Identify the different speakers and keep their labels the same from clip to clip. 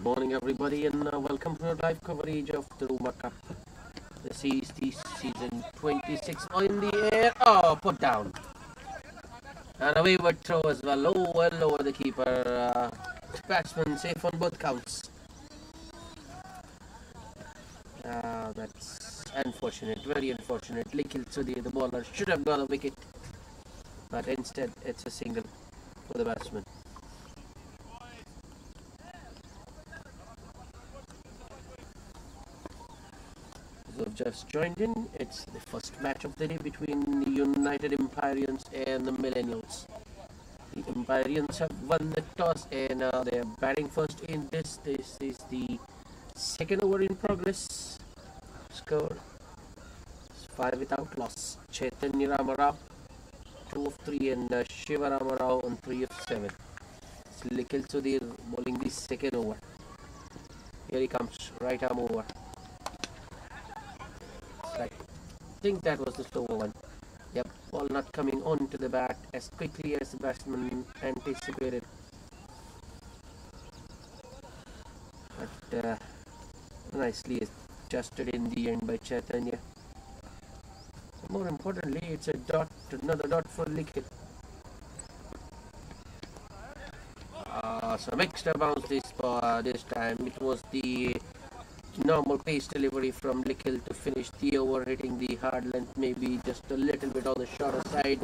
Speaker 1: Morning, everybody, and welcome to a live coverage of the Ruma Cup. This is the season 26 in the air. Oh, put down. And a wayward throw as well. Oh, well over the keeper. Batsman safe on both counts. That's unfortunate, very unfortunate. Nikhil Sudhi, the bowler, should have got a wicket, but instead it's a single for the batsman. Who have just joined in, it's the first match of the day between the United Empyreans and the Millennials. The Empyreans have won the toss and they are batting first in this. This is the second over in progress. Score 5 without loss. Chaitanya Ramarao 2 of 3 and Shiva Ramarao on 3 of 7. It's Nikhil Sudhir bowling the second over. Here he comes, right arm over. I think that was the slower one. Yep, ball not coming on to the bat as quickly as the batsman anticipated. But nicely adjusted in the end by Chaitanya. More importantly, it's a dot, another dot for Nikhil. Some extra bounce this time. It was the normal pace delivery from Nikhil to finish the over, hitting the hard length, maybe just a little bit on the shorter side.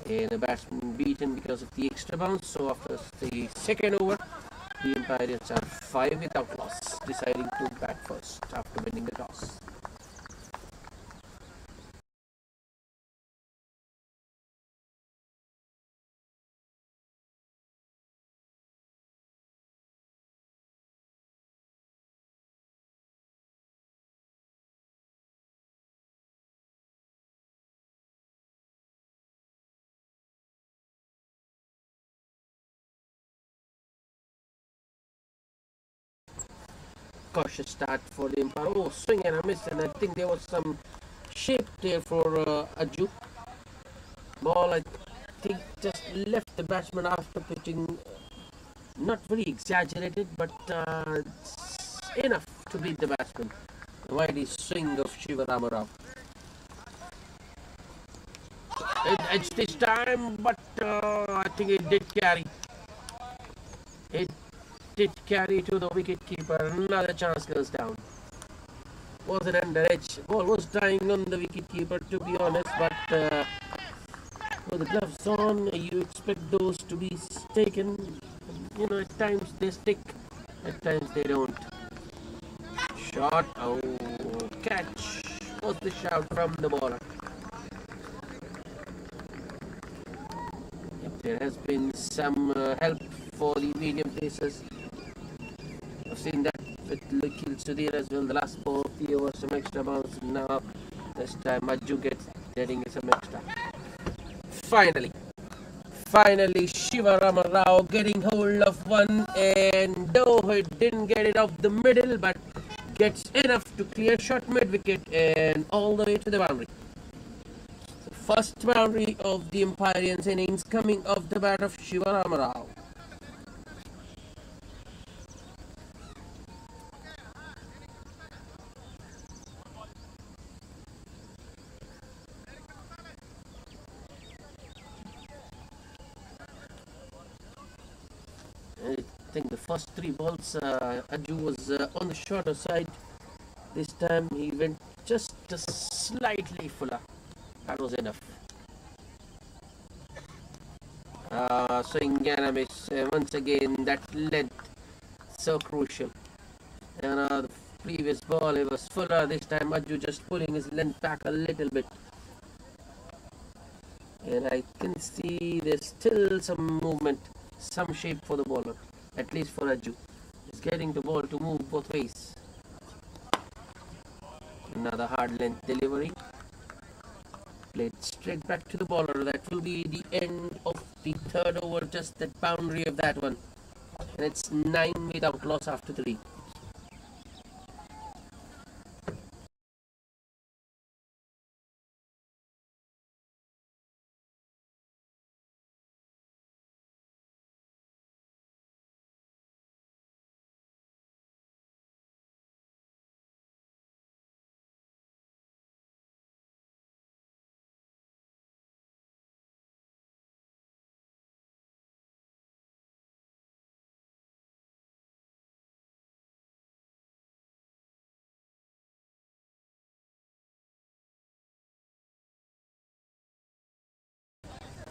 Speaker 1: And the batsman beaten because of the extra bounce. So after the second over, the Empyreans are 5 without loss, deciding to bat first after winning the toss. Cautious start for the Empire. Oh, swing and a miss, and I think there was some shape there for Aju. Ball, I think, just left the batsman after pitching. Not very exaggerated, but enough to beat the batsman. The wide swing of Shiva Ramarao. It edged this time, but I think it did carry. It did carry to the wicket-keeper. Another chance goes down. Was an under edge. Ball was dying on the wicket-keeper, to be honest, but with the gloves on, you expect those to be taken. You know, at times they stick, at times they don't. Shot, oh, catch was the shout from the bowler. Yep, there has been some help for the medium pacers. I've seen that with Nikhil Sudhir as well. The last ball of the over, some extra bounce. Now, this time Majju getting some extra. Finally, Shiva Ramarao getting hold of one, and though he didn't get it off the middle, but gets enough to clear short mid-wicket and all the way to the boundary. So first boundary of the Empyreans innings coming off the bat of Shiva Ramarao. I think the first 3 balls, Aju was on the shorter side. This time he went just slightly fuller. That was enough. Swing and a miss. Once again, that length so crucial. And the previous ball it was fuller. This time Aju just pulling his length back a little bit. And I can see there's still some movement, some shape for the bowler. At least for Aju. He's getting the ball to move both ways. Another hard length delivery. Played straight back to the bowler. That will be the end of the third over. Just that boundary of that one. And it's 9 without loss after 3.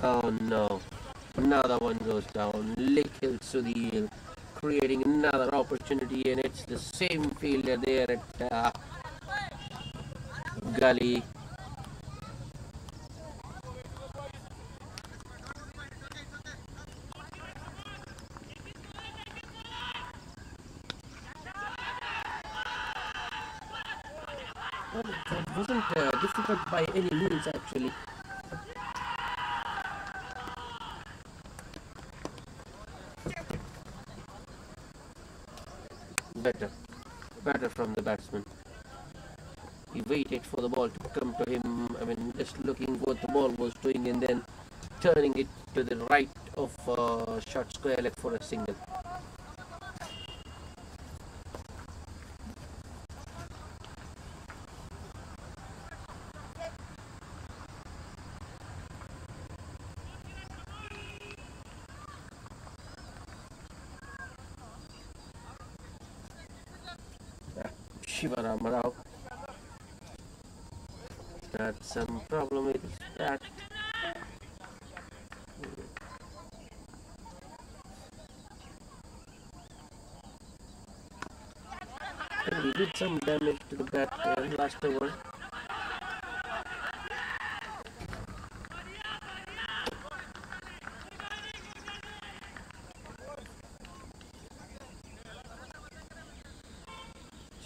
Speaker 1: Oh no. Another one goes down. Likhil Sudhir creating another opportunity, and it's the same fielder there at Gully. Well, that wasn't difficult by any means, actually. Better, better from the batsman. He waited for the ball to come to him. I mean, just looking what the ball was doing and then turning it to the right of short square leg for a single. Shivaram Rao had some problem with his bat. And he did some damage to the bat last over.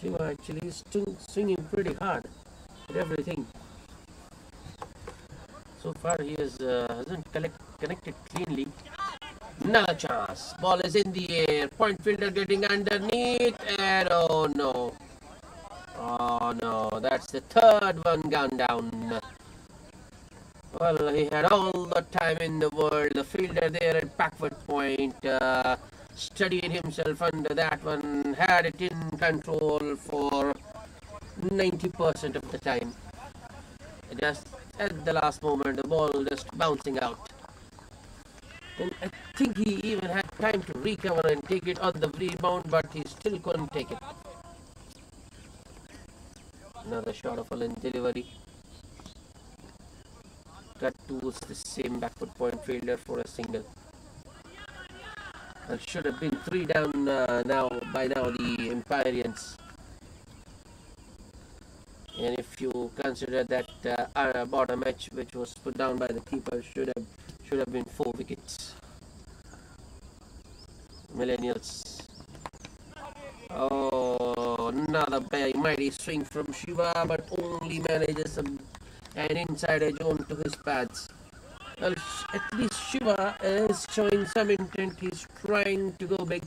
Speaker 1: Shiva actually is swinging pretty hard at everything. So far he hasn't connected cleanly. Another chance. Ball is in the air. Point fielder getting underneath. And oh no. Oh no. That's the third one gone down. Well, he had all the time in the world. The fielder there at backward point studied himself under that one. Had it in control for 90% of the time. Just at the last moment, the ball just bouncing out. And I think he even had time to recover and take it on the rebound, but he still couldn't take it. Another shot of a line delivery. Cut towards the same backward point fielder for a single. It should have been three down by now the Empyreans. And if you consider that bottom match which was put down by the keeper should have been 4 wickets. Millennials. Oh, another mighty swing from Shiva, but only manages an inside edge onto his pads. Well, at least Shiva is showing some intent. He's trying to go big,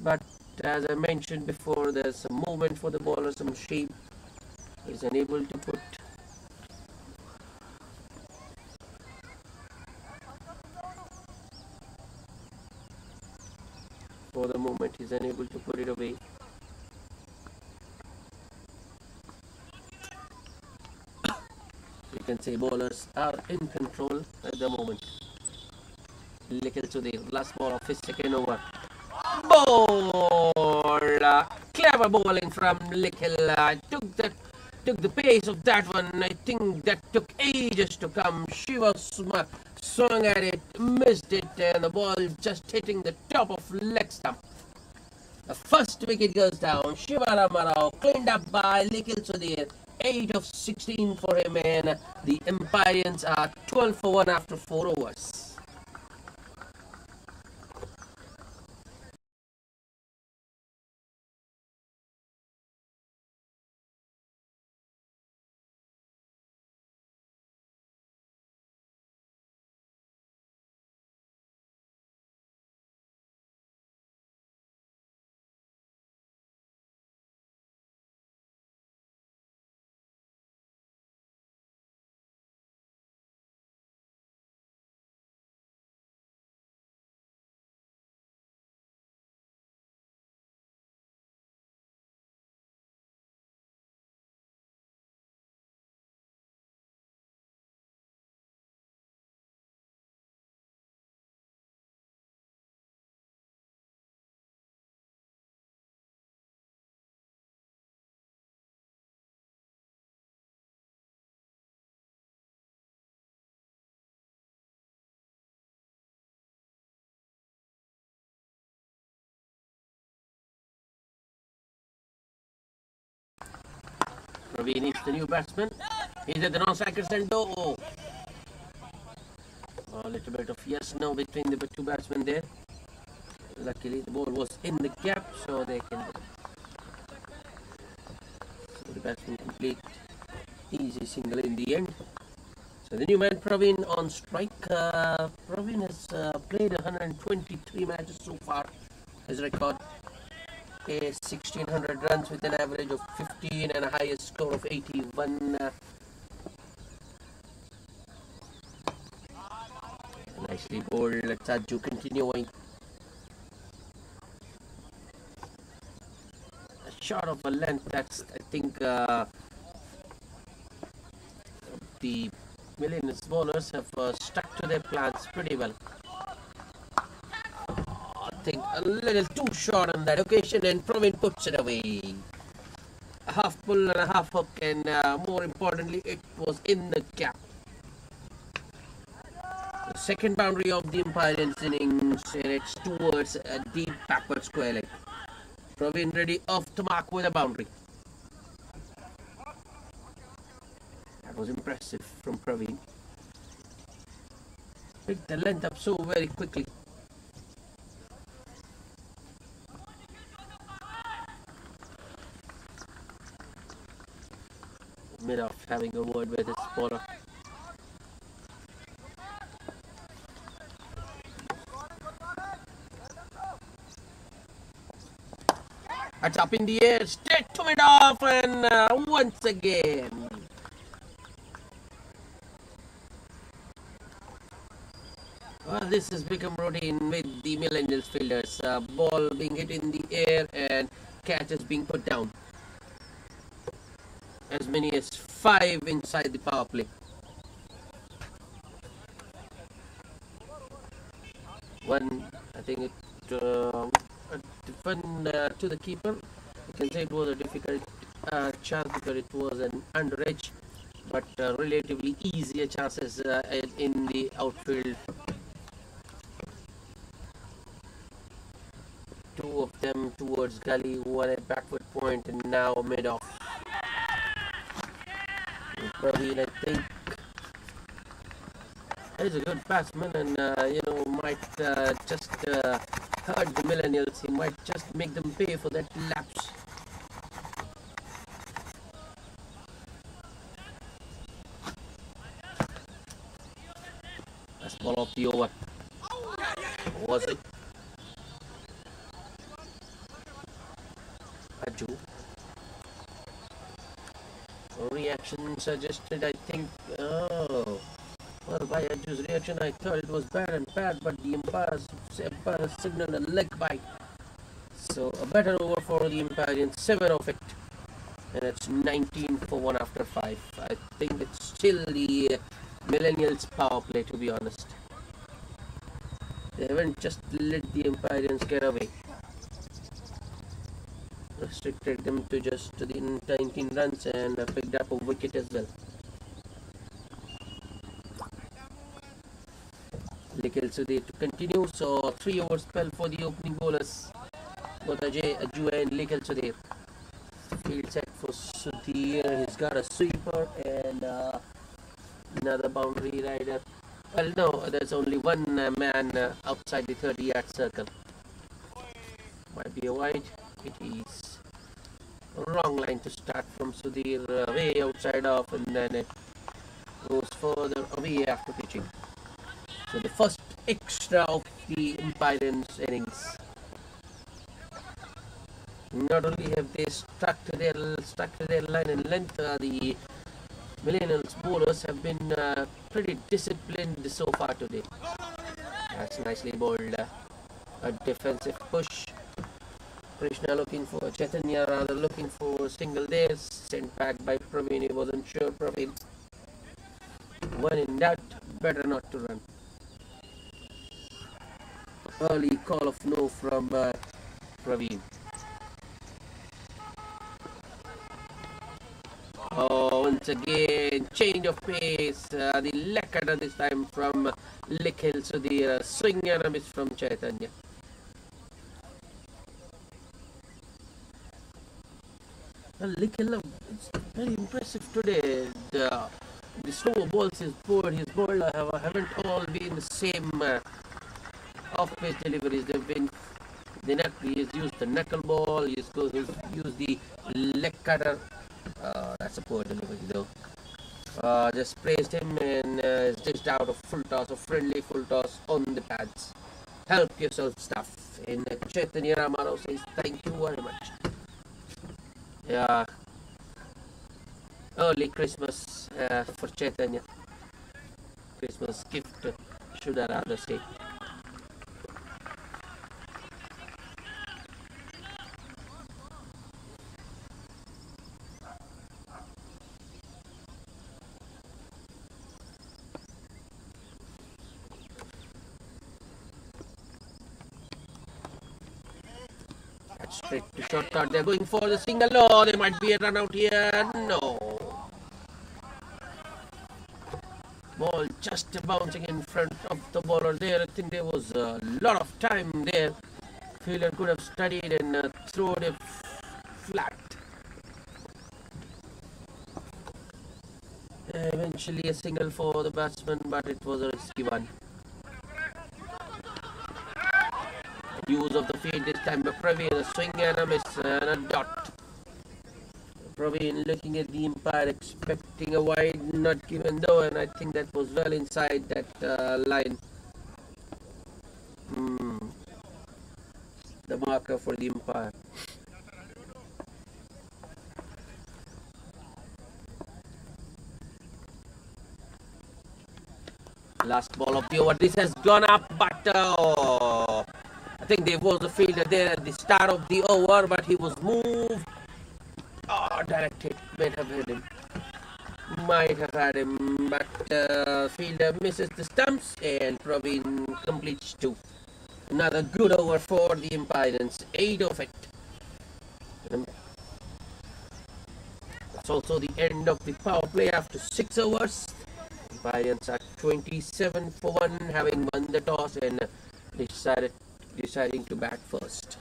Speaker 1: but as I mentioned before, there's some movement for the ball or some shape. He's unable to put. For the moment, he's unable to put it away. You can say bowlers are in control at the moment. Likhil Sudhir, last ball of his second over. Ball! Clever bowling from Likhil. Took the pace of that one. I think that took ages to come. Shiva swung at it, missed it, and the ball just hitting the top of leg stump. The first wicket goes down. Shiva Ramarao cleaned up by Likhil Sudhir. 8 of 16 for him, and the Empyreans are 12 for 1 after 4 overs. Praveen is the new batsman. He's at the non-striker end. Oh, a little bit of yes no between the two batsmen there. Luckily, the ball was in the gap, so they can. So the batsman complete easy single in the end. So the new man Praveen on strike. Praveen has played 123 matches so far. His record is 1600 runs with an average of 15 and a highest score of 81. Nicely bowled. Let's Ajju continuing. A shot of a length. That's I think the Millennials bowlers have stuck to their plans pretty well. I think a little too short on that occasion, and Praveen puts it away. A half pull and a half hook, and more importantly, it was in the gap. The second boundary of the Empyreans innings, and it's towards a deep backward square leg. Praveen ready off the mark with a boundary. That was impressive from Praveen. Picked the length up so very quickly. Mid off having a word with his bowler. It's up in the air, straight to mid off, and once again. Well, this has become routine with the Millennials fielders. Ball being hit in the air and catches being put down. As many as 5 inside the power play. One, I think one to the keeper. You can say it was a difficult chance because it was an underage, but relatively easier chances in the outfield. 2 of them towards gully, 1 at backward point, and now mid off. Praveen, I think, is a good batsman, and might just hurt the Millennials. He might just make them pay for that lapse. Last ball of the over. Was it? Ajju. Reaction suggested, I think. Oh, well, by Ajju's reaction, I thought it was bad and bad, but the umpires signaled a leg bite. So a better over for the Empyreans, 7 of it, and it's 19 for 1 after 5. I think it's still the Millennials power play, to be honest. They haven't just let the Empyreans get away. Restricted them to just the 19 runs and picked up a wicket as well. Nikhil Sudhir to continue, so 3 over spell for the opening bowlers, both Ajju and Nikhil Sudhir. Field set for Sudhir. He's got a sweeper and another boundary rider. Well, no, there's only one man outside the 30-yard circle. Might be a wide. It is a wrong line to start from Sudhir, way outside off, and then it goes further away after pitching. So the first extra of the Empyreans innings. Not only have they stuck to their line and length, the Millennials bowlers have been pretty disciplined so far today. That's nicely bowled. A defensive push. Krishna looking for Chaitanya, rather looking for a single there. Sent back by Praveen. He wasn't sure. Praveen. When in doubt, better not to run. Early call of no from Praveen. Oh, once again, change of pace. The leg cutter this time from Nikhil Sudhir. Swing and a miss from Chaitanya. Nikhil It's very impressive today. The slower balls his bowler haven't all been the same off-pace deliveries. They've been he's used the knuckle ball. He's used the leg cutter. That's a poor delivery though. Just praised him and dished out a full toss, a friendly full toss on the pads. Help yourself stuff. And Chaitanya Ramarao says thank you very much. Yeah, early Christmas for Chaitanya. Christmas gift, should I rather say. Straight to short card. They're going for the single. No, there might be a run out here. No. Ball just bouncing in front of the bowler there. I think there was a lot of time there. Fielder could have studied and thrown it flat. Eventually a single for the batsman, but it was a risky one. Use of the field this time by Praveen, a swing and a miss and a dot. Praveen looking at the umpire, expecting a wide, not given though, and I think that was well inside that line. The marker for the umpire. Last ball of the over. This has gone up, but I think there was a fielder there at the start of the over, but he was moved. Directed. Might have had him, but fielder misses the stumps and Praveen completes 2. Another good over for the Empyreans. 8 of it. It's also the end of the power play after 6 overs. Empyreans are 27 for 1, having won the toss and deciding to bat first.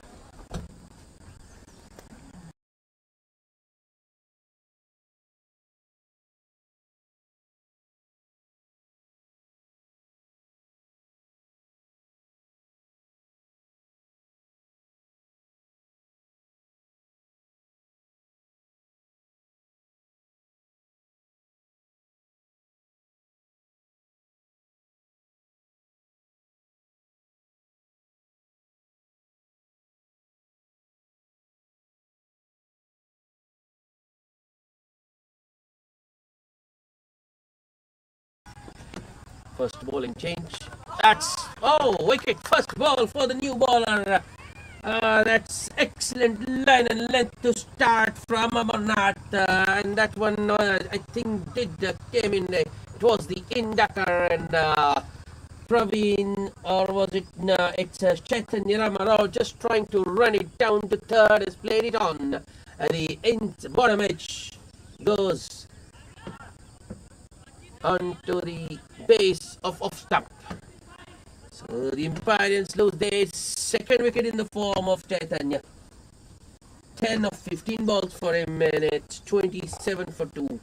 Speaker 1: First bowling change. That's wicket. First ball for the new bowler. That's excellent line and length to start from Amarnath, and that one I think came in. It was the inducker and Praveen, or was it? It's Chaitanya Ramarao just trying to run it down to third. Has played it on. The bottom edge goes onto the base of stump. So the Empyreans lose their second wicket in the form of Chaitanya. 10 of 15 balls for him and it's 27 for 2.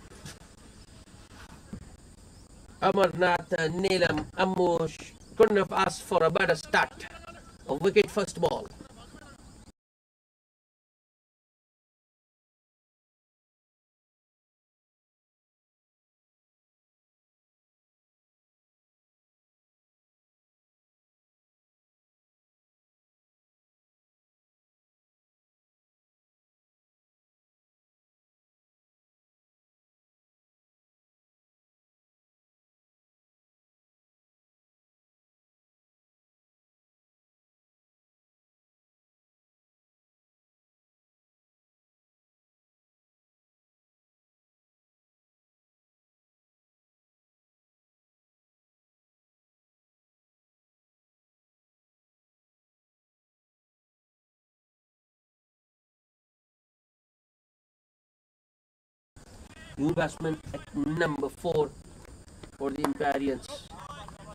Speaker 1: Amarnath, Neelam, Ambush couldn't have asked for a better start. A wicket first ball. New batsman at number 4 for the Empyreans.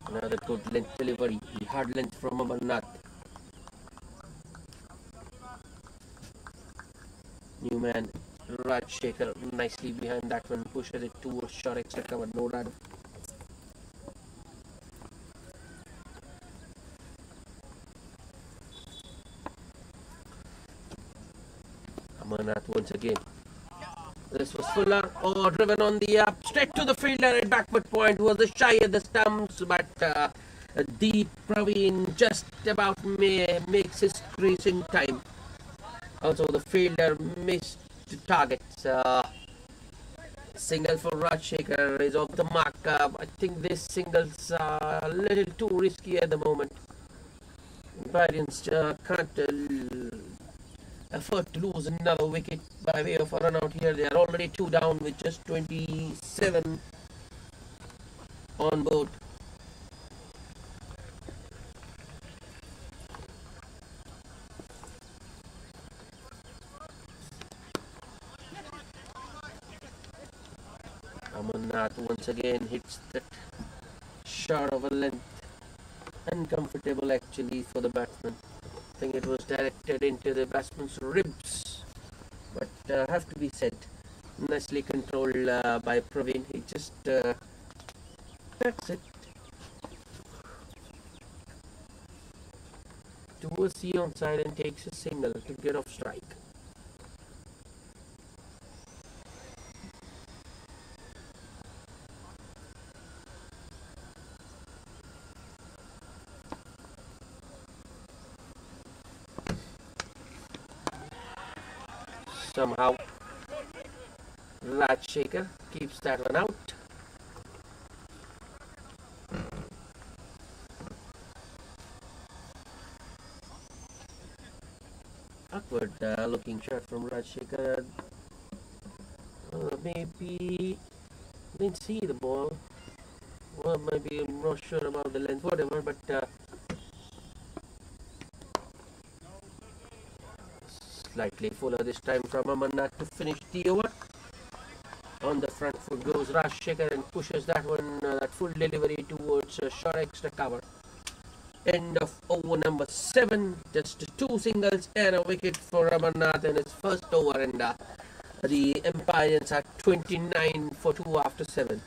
Speaker 1: Another good length delivery. The hard length from Amarnath. New man, Rajshekhar, nicely behind that one, pushes it towards short extra cover, no run. Amarnath once again. This was Fuller, driven on the up, straight to the fielder at backward point, was shy at the stumps, but the Praveen just about makes his crease in time. Also, the fielder missed the targets. Single for Rajshekhar is off the mark. I think this single's a little too risky at the moment. Empyreans can't afford to lose another wicket by way of a run out here. They are already 2 down with just 27 on board. Amarnath once again hits that shot of a length. Uncomfortable actually for the batsman. I think it was directed into the batsman's ribs, but have to be said, nicely controlled by Praveen. He just backs it towards the onside and takes a single to get off strike. Somehow Rajshekhar keeps that one out. Awkward looking shot from Rajshekhar. Maybe didn't see the ball. Well, maybe I'm not sure about the length, whatever, but slightly fuller this time from Amarnath to finish the over. On the front foot goes Rajshekhar and pushes that one, that full delivery towards short extra cover. End of over number 7. Just 2 singles and a wicket for Amarnath in his first over, and the Empyreans are 29 for 2 after 7.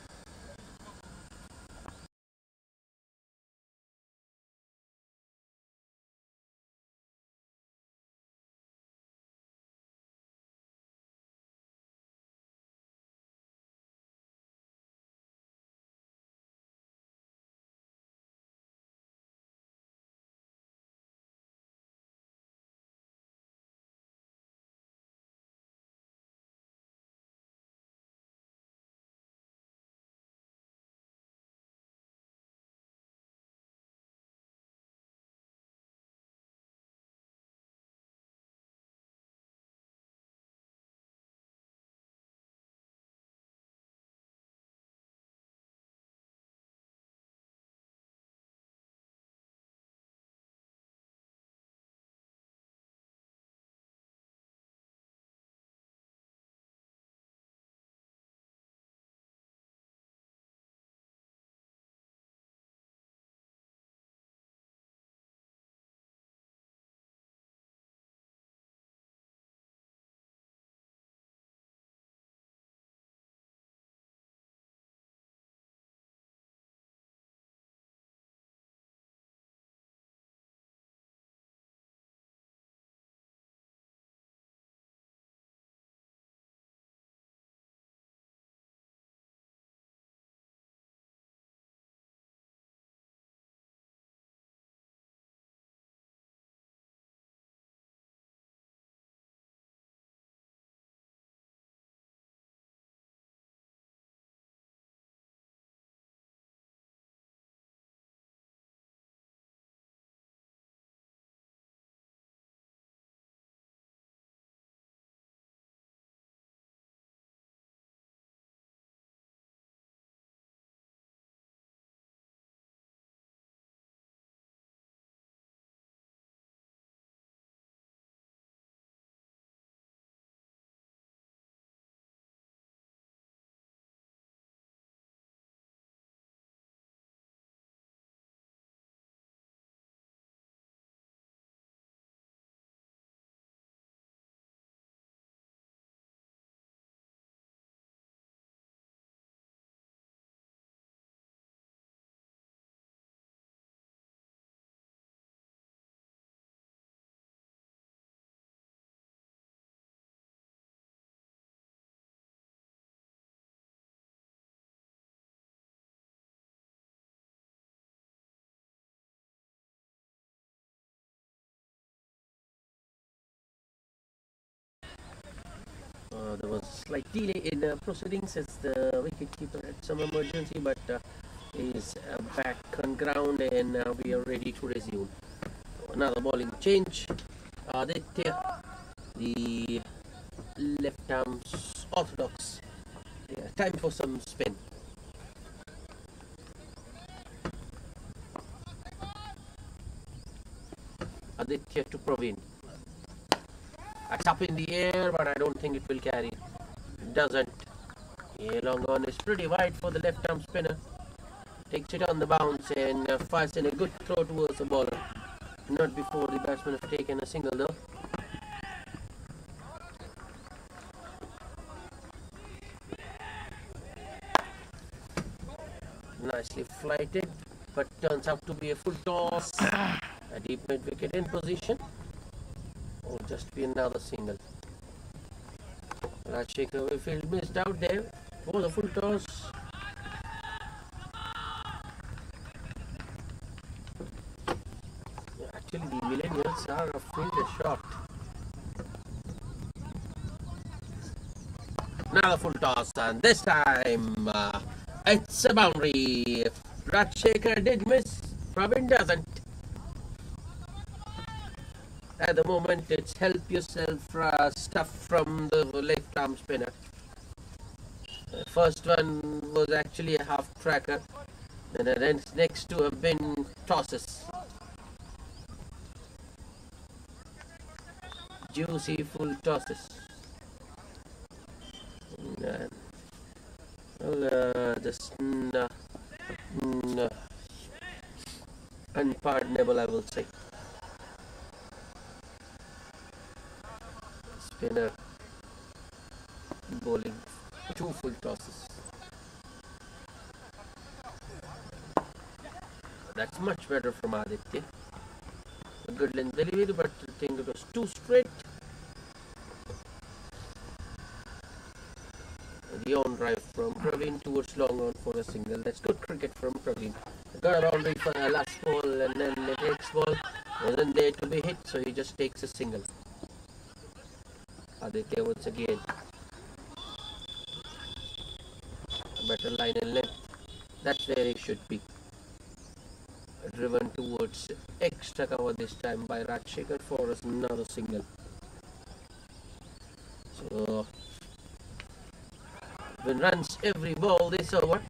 Speaker 1: There was a slight delay in proceedings as the wicketkeeper had some emergency, but is back on ground and we are ready to resume. Another bowling change. Aditya, the left arm's orthodox. Yeah, time for some spin. Aditya to Praveen. It's up in the air, but I don't think it will carry. It doesn't. Yeah, long on is pretty wide for the left arm spinner. Takes it on the bounce and fires in a good throw towards the bowler. Not before the batsman have taken a single though. Nicely flighted, but turns out to be a full toss. A deep mid wicket in position. Or just be another single. Rajshekhar Wayfield missed out there for the full toss. Actually, the Millennials are a fielder shot. Another full toss, and this time it's a boundary. Rajshekhar did miss, Praveen doesn't. At the moment, it's help yourself stuff from the left arm spinner. The first one was actually a half tracker, and the next two have been tosses. Juicy full tosses. Just unpardonable, I will say. Spinner bowling 2 full tosses. That's much better from Aditya. A good length delivery, but I think it was too straight. The on drive from Praveen towards long on for a single. That's good cricket from Praveen. Got a boundary for the last ball, and then the next ball wasn't there to be hit, so he just takes a single. Aditya once again. A better line and length. That's where he should be. Driven towards extra cover this time by Rajshekhar for another single. So, when runs every ball this over.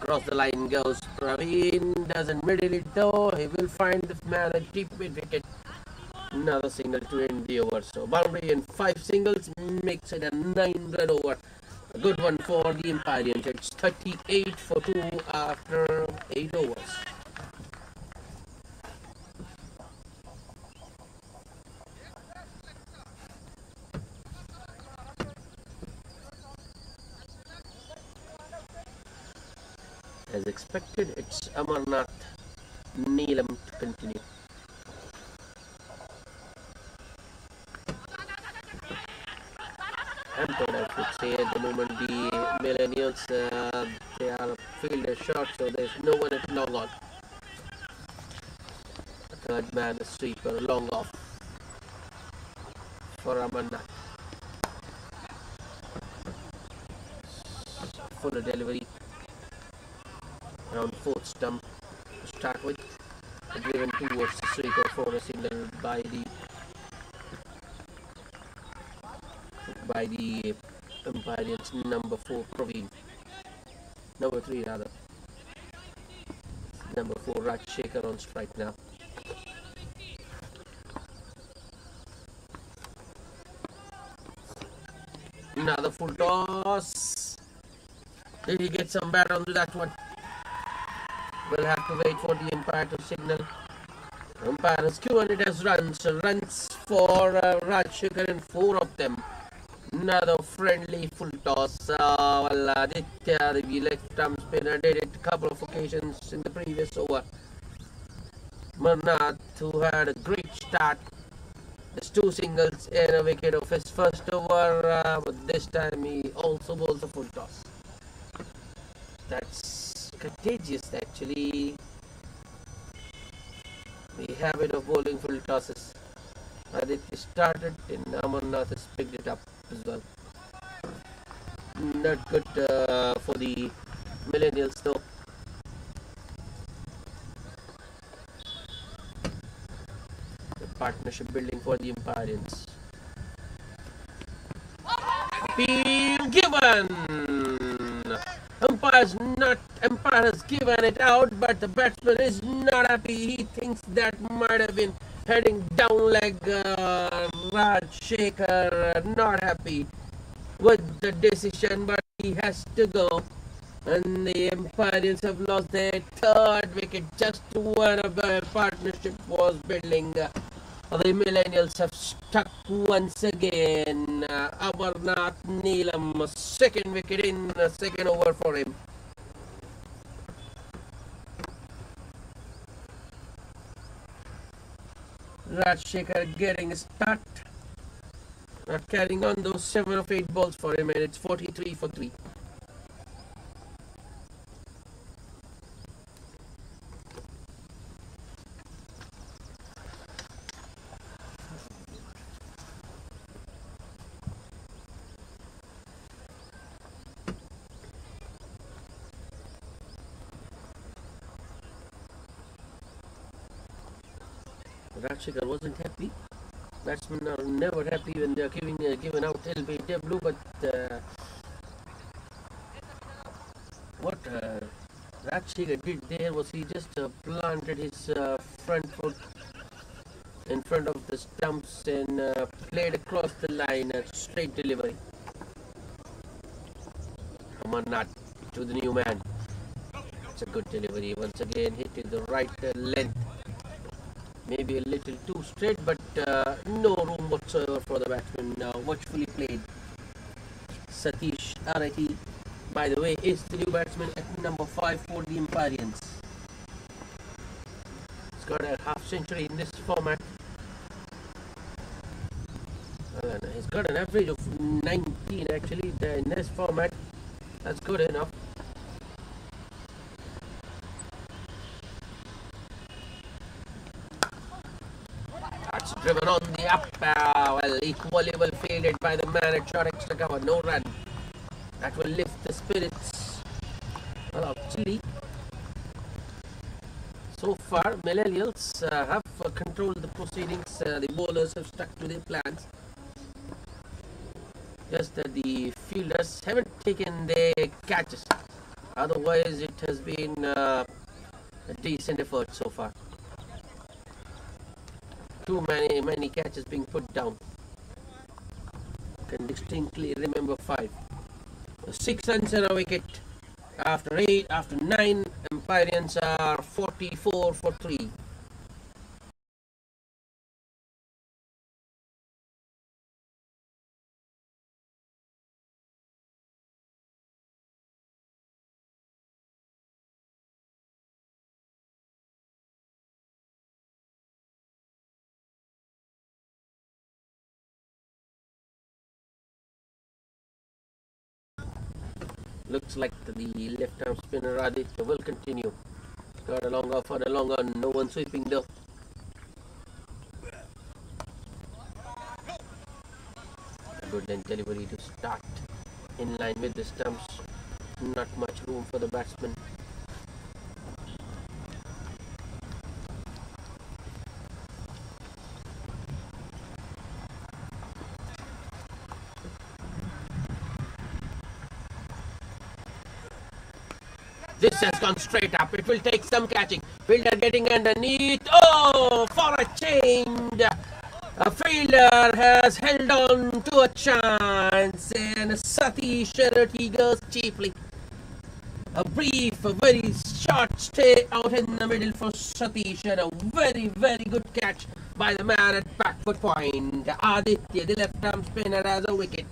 Speaker 1: Across the line goes Praveen, doesn't middle it though. He will find the man a deep mid wicket. Another single to end the over. So boundary and 5 singles makes it a 9-run over. A good one for the Empyreans. It's 38 for 2 after 8 overs. As expected, it's Amarnath Neelam to continue. Hampered, I should say, at the moment. The Millennials, they are fielder short, so there's no one at long on. The third man, a sweeper, long off for Amarnath. Fuller delivery. Around 4th stump to start with, driven towards the sweeper for a single by the Empyreans number 4 Praveen, number 3 rather, number 4 Rajshekhar on strike now. Another full toss. Did he get some bat onto that one? We'll have to wait for the umpire to signal. Umpire has given it as runs. Runs for Rajshekhar and 4 of them. Another friendly full toss. Aditya, the left arm spinner, did it a couple of occasions in the previous over. Amarnath, who had a great start. There's 2 singles and a wicket of his first over, but this time he also bowls a full toss. That's contagious actually. The habit of bowling full tosses. Aditya started and Amarnath has picked it up as well. Not good for the Millennials though. The partnership building for the Empyreans. Appeal given! Umpire has given it out, but the batsman is not happy. He thinks that might have been heading down leg. Rajshekhar not happy with the decision, but he has to go. And the Empyreans have lost their third wicket just when a partnership was building. The Millennials have stuck once again. Amarnath Neelam, second wicket in, second over for him. Rajshekhar getting a start. Not carrying on those 7 of 8 balls for him, and it's 43 for 3. Rajshekhar wasn't happy. Batsmen are never happy when they are given out LBW, but what Rajshekhar did there was he just planted his front foot in front of the stumps and played across the line a straight delivery. Amarnath to the new man. It's a good delivery. Once again hit in the right length. Maybe a little too straight, but no room whatsoever for the batsman. Watchfully played. Satish Arati, by the way, is the new batsman at number 5 for the Empyreans. He's got a half century in this format. He's got an average of 19 actually in this format. That's good enough. That's driven on the up. Well, equally well fielded by the man at short extra cover. No run. That will lift the spirits. Well, actually, so far, Millennials have controlled the proceedings. The bowlers have stuck to their plans. Just that the fielders haven't taken their catches. Otherwise, it has been a decent effort so far. Too many catches being put down. Can distinctly remember 5. 6 runs and a wicket. After 8, after 9, Empyreans are 44 for 3. Looks like the left arm spinner Aditya will continue. Got a long off on a long on, no one sweeping though. A good length delivery to start in line with the stumps. Not much room for the batsman. This has gone straight up. It will take some catching. Fielder getting underneath. Oh, for a change. A fielder has held on to a chance, and Satish Sharati goes cheaply. A brief, a very short stay out in the middle for Satish, and a very good catch by the man at back foot point. Aditya, the left arm spinner, has a wicket.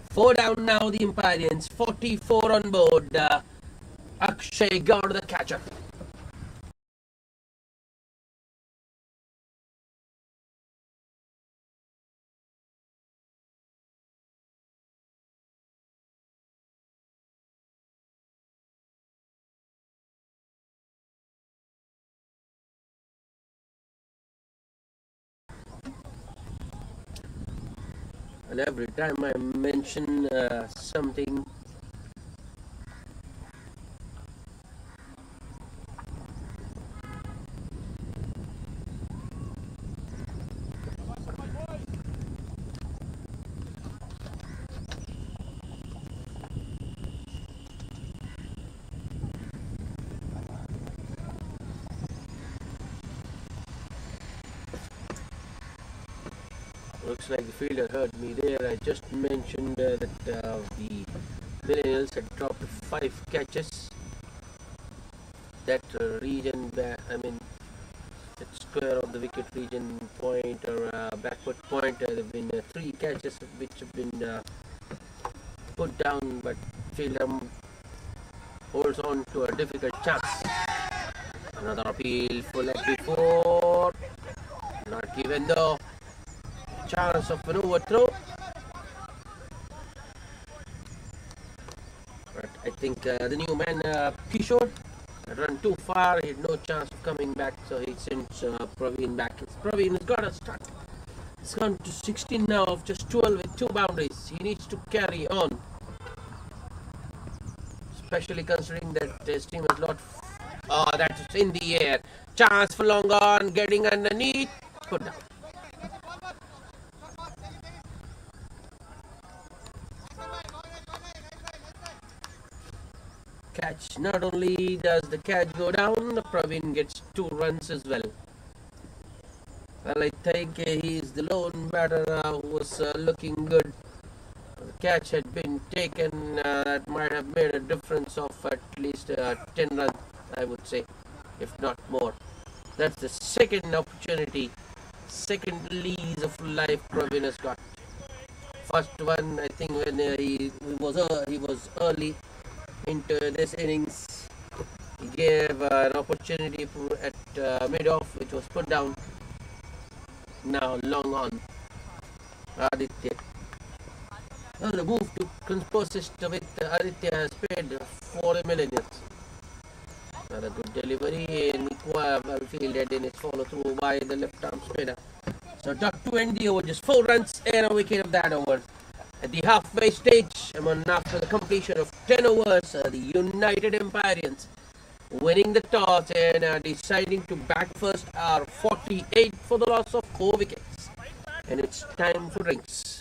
Speaker 1: 4 down now, the Empyreans. 44 on board. Akshay got the catcher. and every time I mention something, looks like the fielder heard me there. I just mentioned that the Millennials had dropped 5 catches. That region, I mean, that square of the wicket region point or backward point, there have been 3 catches which have been put down, but fielder holds on to a difficult chance. Another appeal for leg before, not given though. Chance of an overthrow, but I think the new man Kishore run too far. He had no chance of coming back, so he sends Praveen back. Praveen has got a start. It's gone to 16 now of just 12 with 2 boundaries. He needs to carry on, especially considering that his team has lot. Oh, that's in the air. Chance for long on, getting underneath. Put down. Catch. Not only does the catch go down, Praveen gets 2 runs as well. Well, I think he's the lone batter who was looking good. The catch had been taken, that might have made a difference of at least 10 runs, I would say, if not more. That's the second opportunity, second lease of life Praveen has got. First one, I think, when he was early into this innings, he gave an opportunity at mid-off, which was put down. Now long on. Aditya. Now the move to consist with Aditya has paid for the Millennials. Another good delivery and well fielded in his follow through by the left arm spinner. So dot to end the over, just 4 runs and a wicket of that over. At the halfway stage, after the completion of 10 overs, the United Empyreans winning the toss and deciding to bat first are 48 for the loss of 4 wickets. And it's time for drinks.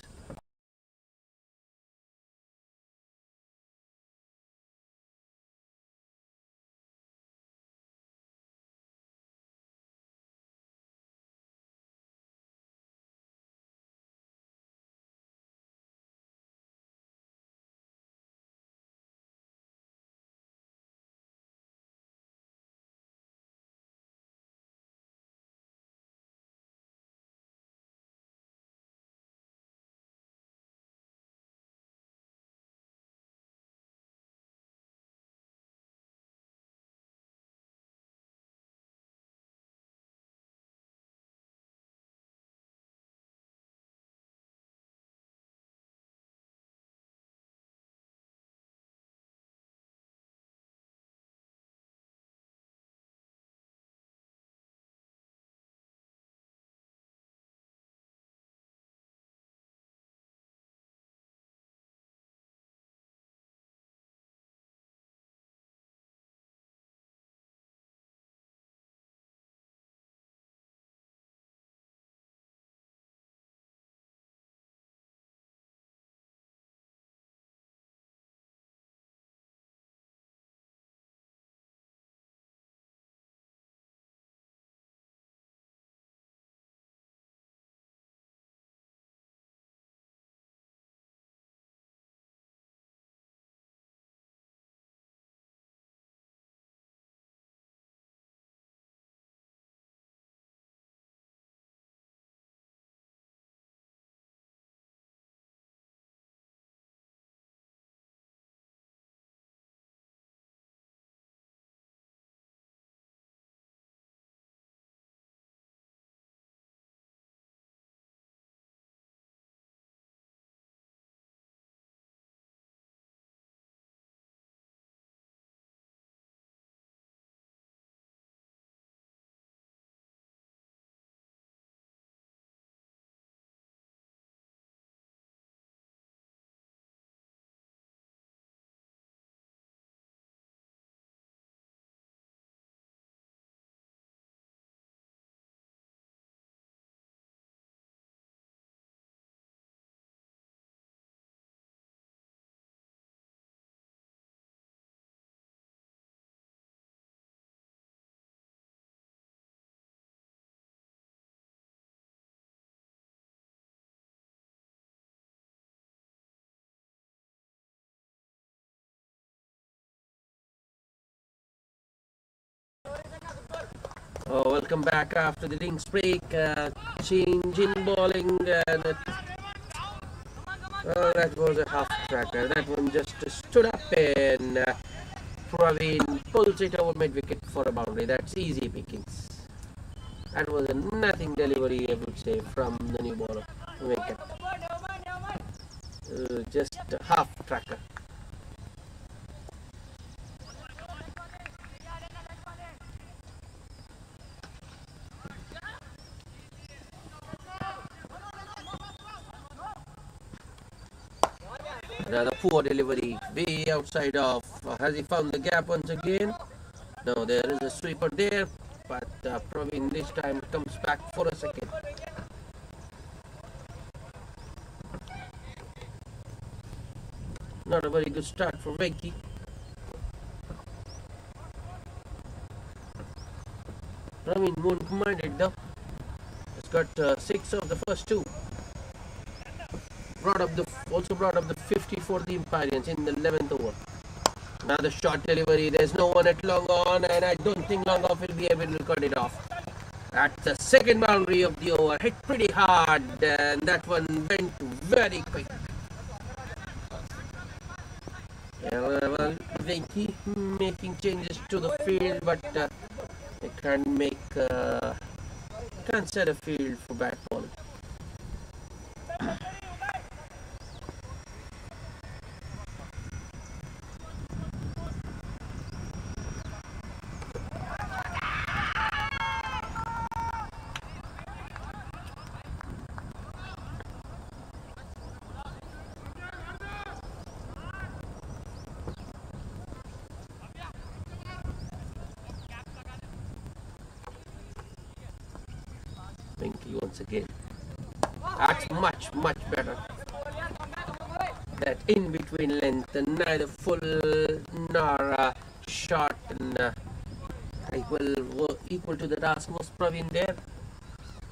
Speaker 1: Welcome back after the drinks break. Change in bowling, and that was a half tracker. That one just stood up, and Praveen pulls it over mid wicket for a boundary. That's easy pickings. That was a nothing delivery, I would say, from the new bowler to make it. Just a half tracker. Another poor delivery, way outside of. Has he found the gap once again? No, there is a sweeper there, but Praveen this time comes back for a second. Not a very good start for Venki. Praveen won't mind it though. He's got 6 of the first 2. Also brought up the 50 for the Empyreans in the 11th over. Another short delivery. There's no one at long on, and I don't think long off will be able to cut it off. That's the second boundary of the over. Hit pretty hard, and that one went very quick. Yeah, well, Venki making changes to the field, but they can't set a field for bat ball. Venki once again. That's much better. That in between length, and neither full nor short, and equal to the task was Praveen there.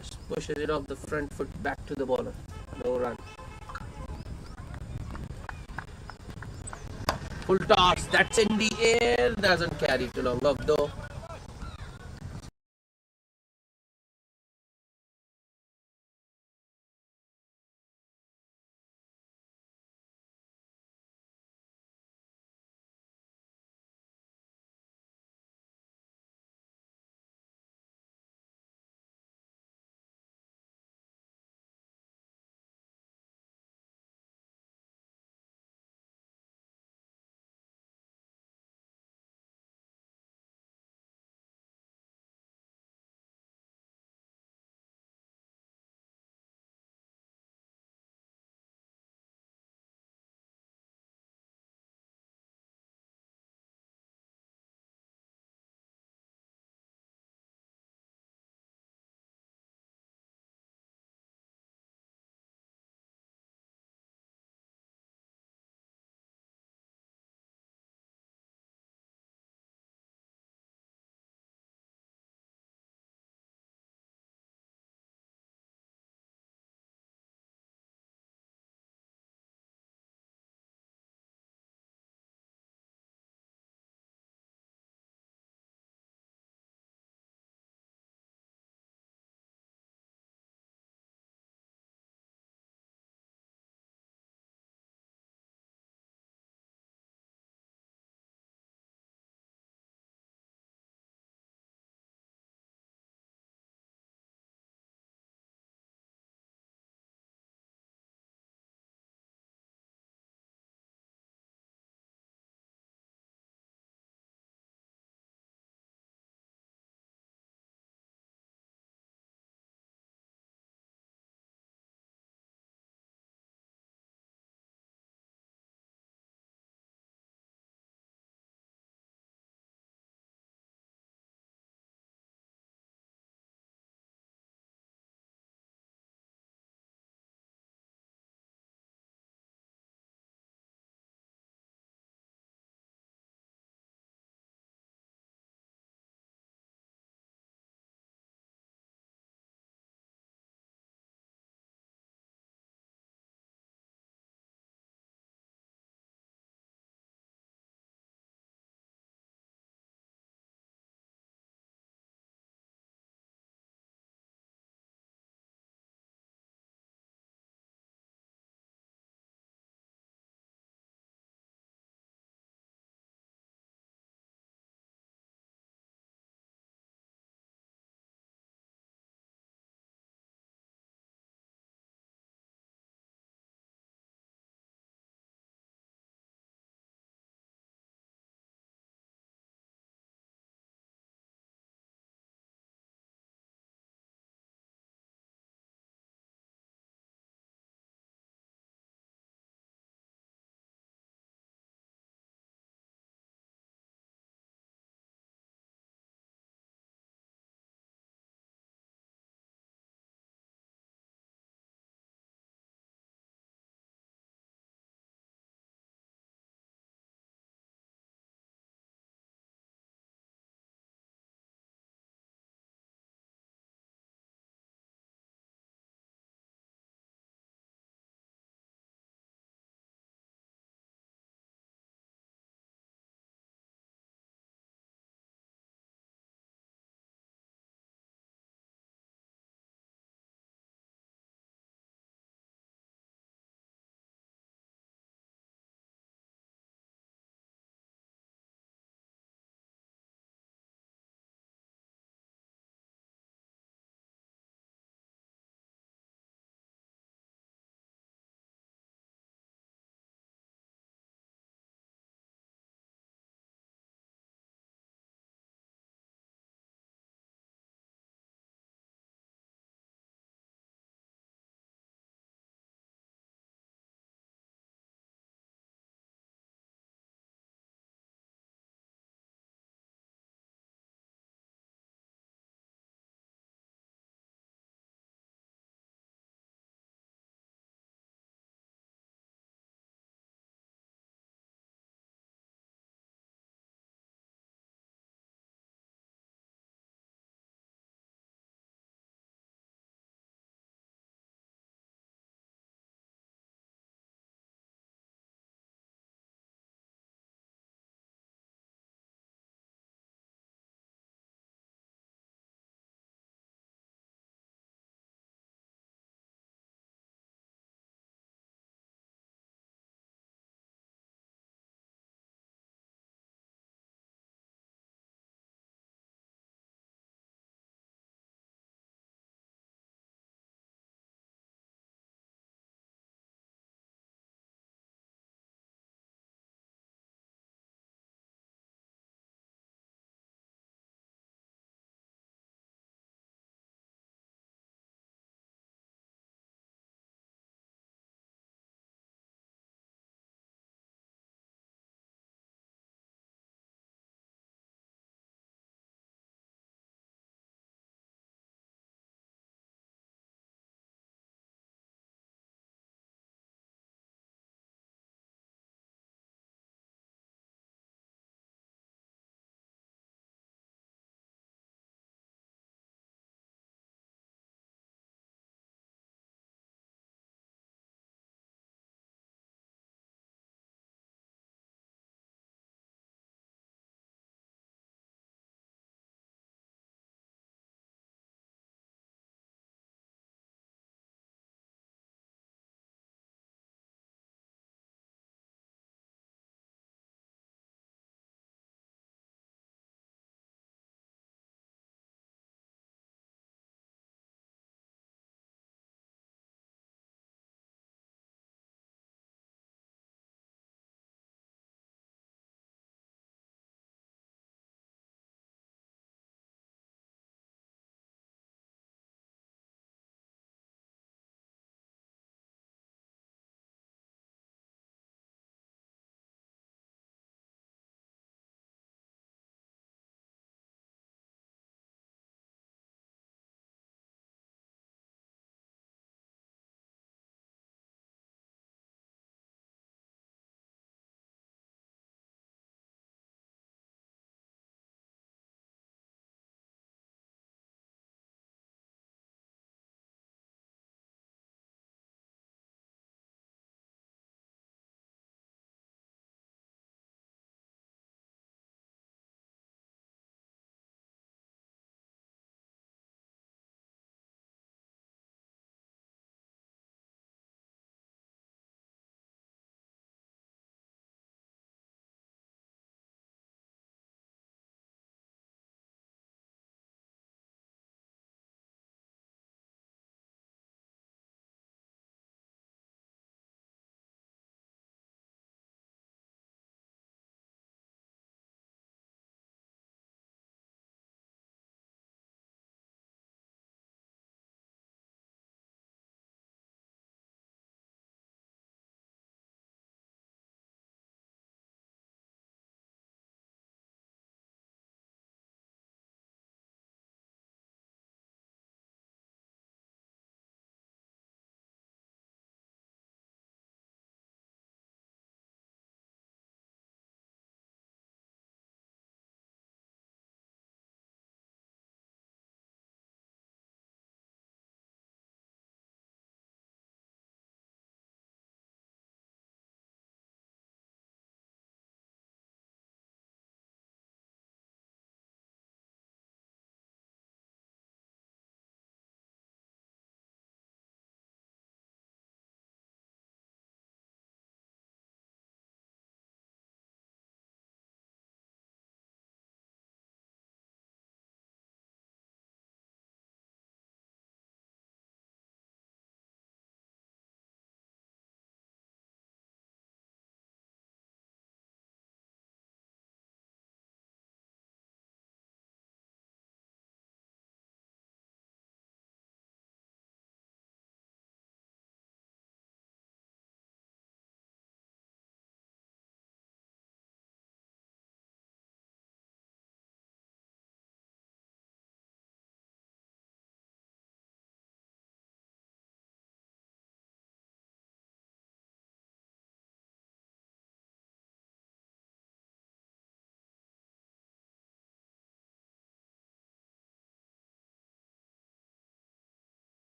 Speaker 1: Just pushes it off the front foot back to the bowler. No run. Full toss. That's in the air. Doesn't carry too long off though.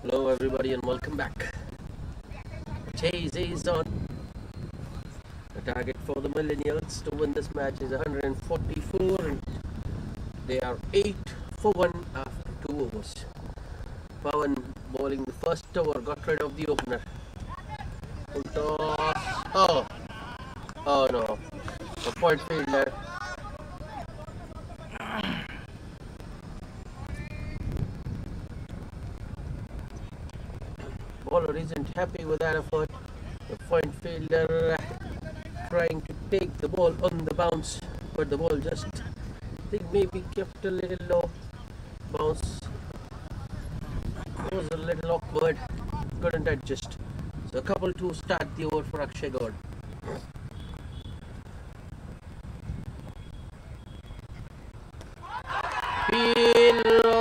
Speaker 1: Hello everybody and welcome back. Chase is on. The target for the Millennials to win this match is 144 and they are 8 for 1 after 2 overs. Pawan bowling the first over, got rid of the opener. Full toss. Oh no. A point fielder. Bowler isn't happy with that effort. The point fielder trying to take the ball on the bounce, but the ball just, I think, maybe kept a little low. Bounce was a little awkward, couldn't adjust. So a couple to start the over for Akshay Gaur.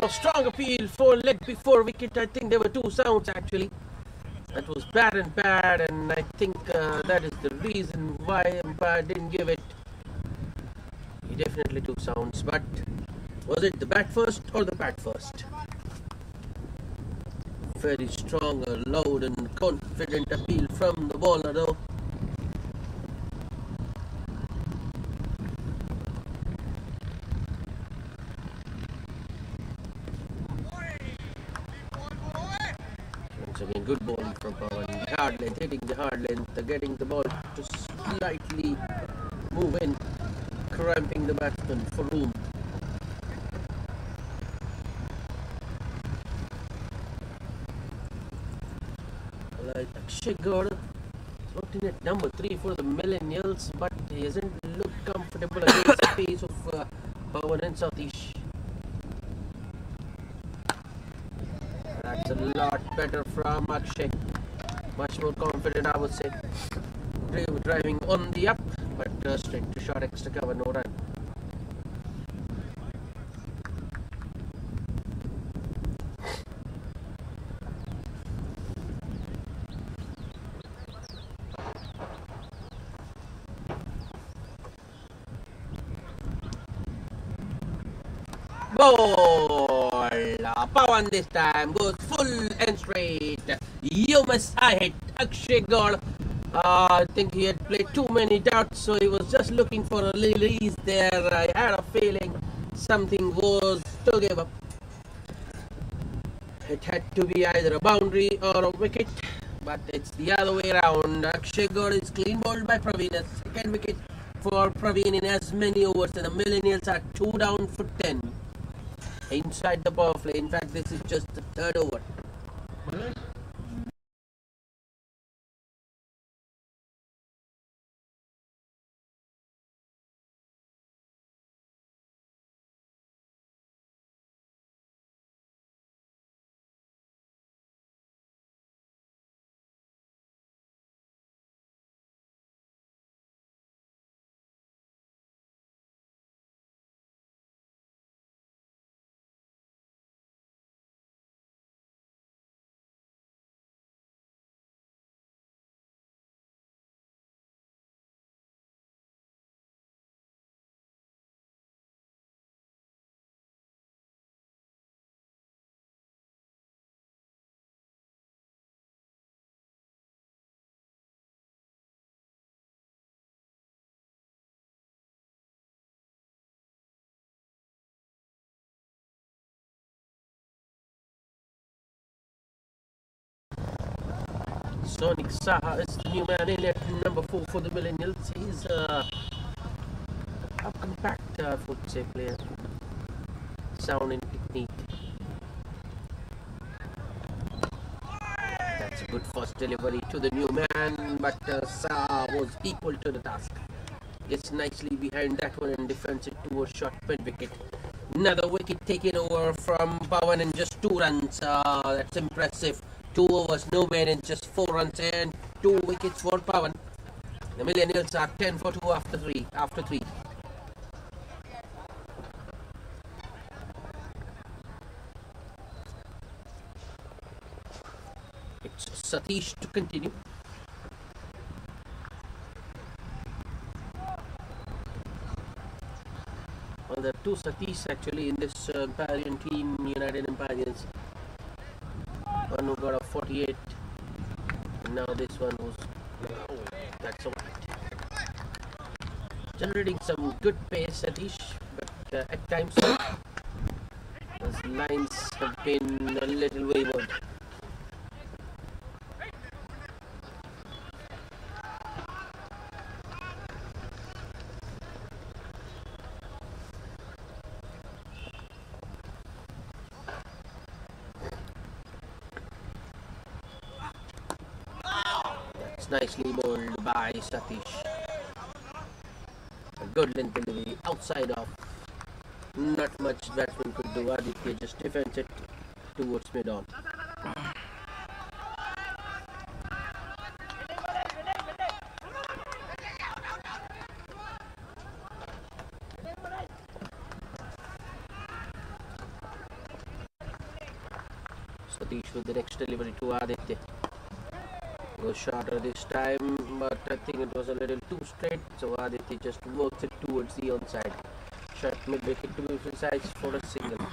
Speaker 1: Strong appeal for leg before wicket. I think there were 2 sounds actually. That was bad, and I think that is the reason why umpire didn't give it. He definitely 2 sounds, but was it the bat first or the bat first? Very strong, loud and confident appeal from the bowler though. Once again, good bowling from Pawan. Hard length, hitting the hard length, getting the ball to slightly move in, cramping the batsman for room. Akshay Gaur looking at number 3 for the Millennials, but he hasn't looked comfortable against the pace of Pawan and Satish. That's a lot better from Akshay. Much more confident, I would say. Driving on the up, but straight to short extra cover, no run. Ball! Pawan this time goes full and straight. You must I hit Akshay Gaur. I think he had played too many darts, so he was just looking for a release there. I had a feeling something was to give up. It had to be either a boundary or a wicket, but it's the other way around. Akshay Gaur is clean bowled by Praveen. A second wicket for Praveen in as many overs, and the Millennials are 2 down for 10. Inside the power play. In fact, this is just the 3rd over. Sonic Saha is the new man in at number 4 for the Millennials. He's a compact, I would say, player. Sound and technique. That's a good first delivery to the new man, but Saha was equal to the task. Gets nicely behind that one and defends it to a short mid-wicket. Another wicket taken over from Pawan in just 2 runs. That's impressive. 2 overs, no man, and just 4 runs and 2 wickets for Pawan. The Millennials are 10 for 2 after 3. It's Satish to continue. Well, there are 2 Satish actually in this Empyrean team, United Empyreans. One who got a 48, and now this one who's, oh, that's all. Generating some good pace, Satish, but at times those lines have been a little wayward. That's nicely bowled by Satish. A good length delivery outside off. Not much batsman could do. Aditya just defends it towards mid-on. Satish with the next delivery to Aditya. Goes shorter this time, but I think it was a little too straight, so Aditya just works it towards the onside. Shot mid-wicket to be precise for a single.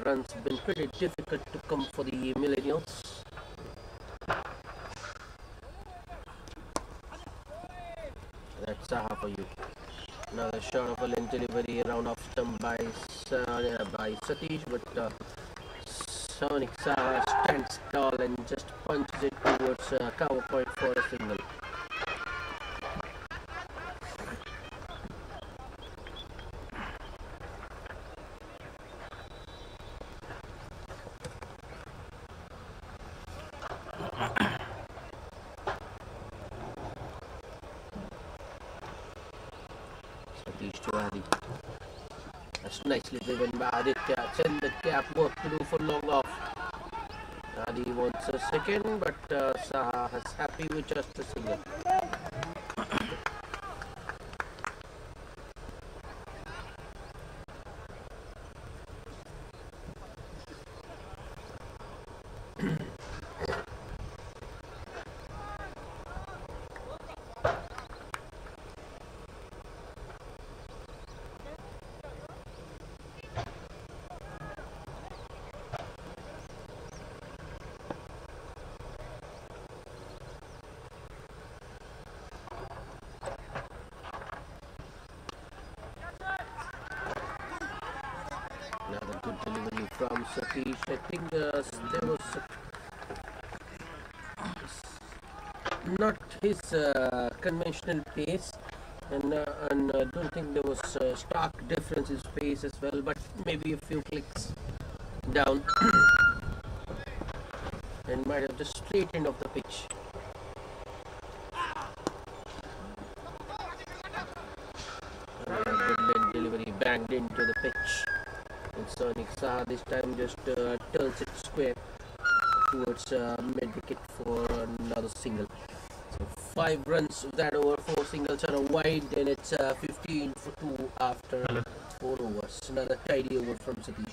Speaker 1: Runs have been pretty difficult to come for the Millennials. That's Saha for you. Another shot of a length delivery around off stump by Satish, but Sonic Saha stands tall and just punches it towards cover point for a single. That's nicely driven by Aditya. Send the cap, work to do for long off. Adi wants a second, but Saha is happy with just a single. Another good delivery from Satish. I think there was not his conventional pace, and I don't think there was a stark difference in pace as well, but maybe a few clicks down and might have just straightened off the pitch. Good delivery banged into the pitch. And Sonic Saha this time just turns it square towards mid-wicket for another single. So 5 runs of that over, 4 singles on a wide, and it's 15 for 2 after 4 overs. Another tidy over from Satish.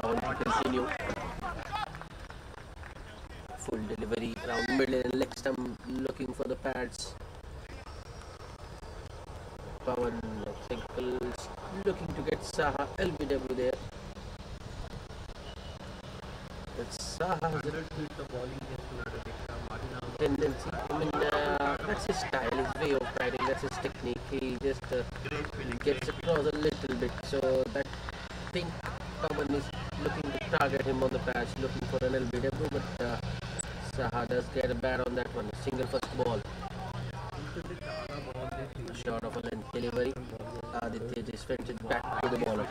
Speaker 1: To continue. Full delivery around middle and leg stump, looking for the pads. Pawan, I think, is looking to get Saha LBW there. But Saha has a tendency, I mean, that's his style, his way of riding, that's his technique. He just gets across a little bit, so that I think someone is looking to target him on the patch, looking for an LBW, but Saha does get a bat on that one. Single first ball. Short of a length delivery. Aditya just fends it back to the bowler.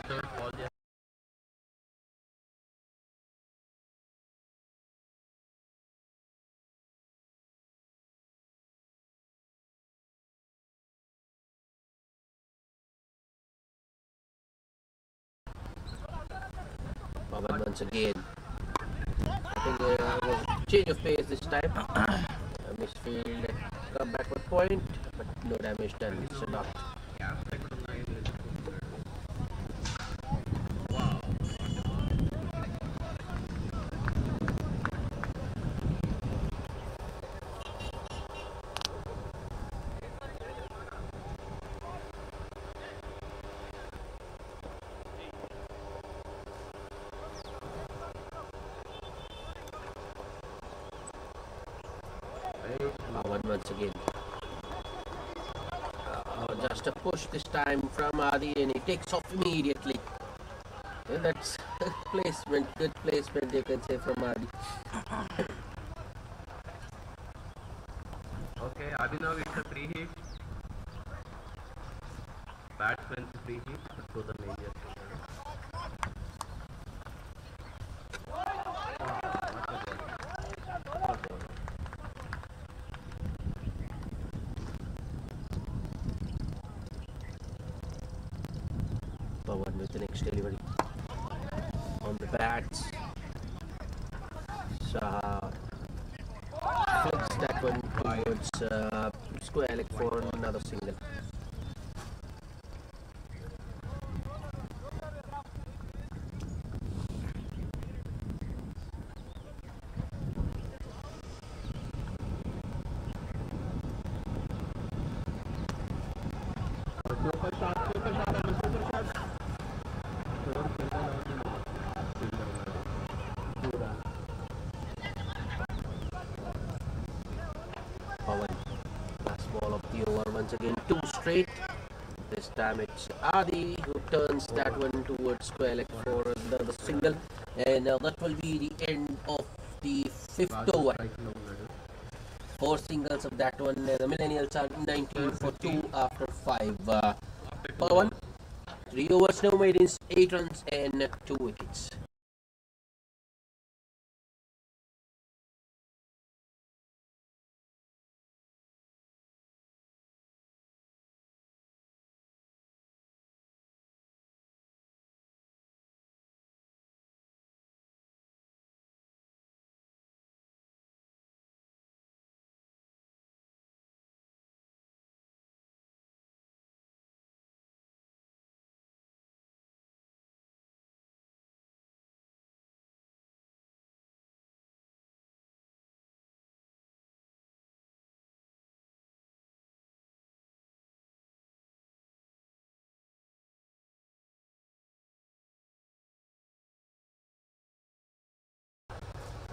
Speaker 1: Pawan once again. I think was change of pace this time. Misfield come backward point, but no damage done. So not. Pawan once again. Just a push this time from Adi, and he takes off immediately. Yeah, that's placement, good placement you can say from Adi.
Speaker 2: Okay, Abhinav, it's a free hit. Batsman's free hit to the major.
Speaker 1: Pawan with the next delivery on the bats. Saha flicks that one towards square leg for another single. Pawan, last ball of the over once again, two straight. This time it's Adi who turns that one towards square leg for another single, and that will be the end of the fifth over. Four singles of that one. The Millennials are 19 for 2 after 5. Pawan, 3 overs, no maidens, 8 runs and 2 wickets.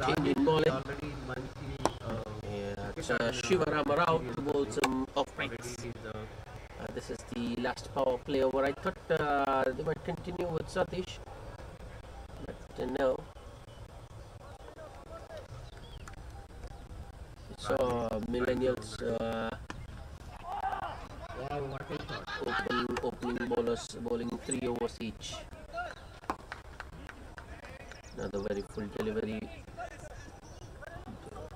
Speaker 1: Changing bowling. Yeah, it's Shivarama Rao to bowl some uprights. This is the last power play over. I thought they might continue with Satish, but no. So Millennials opening bowlers bowling 3 overs each. Another very full delivery,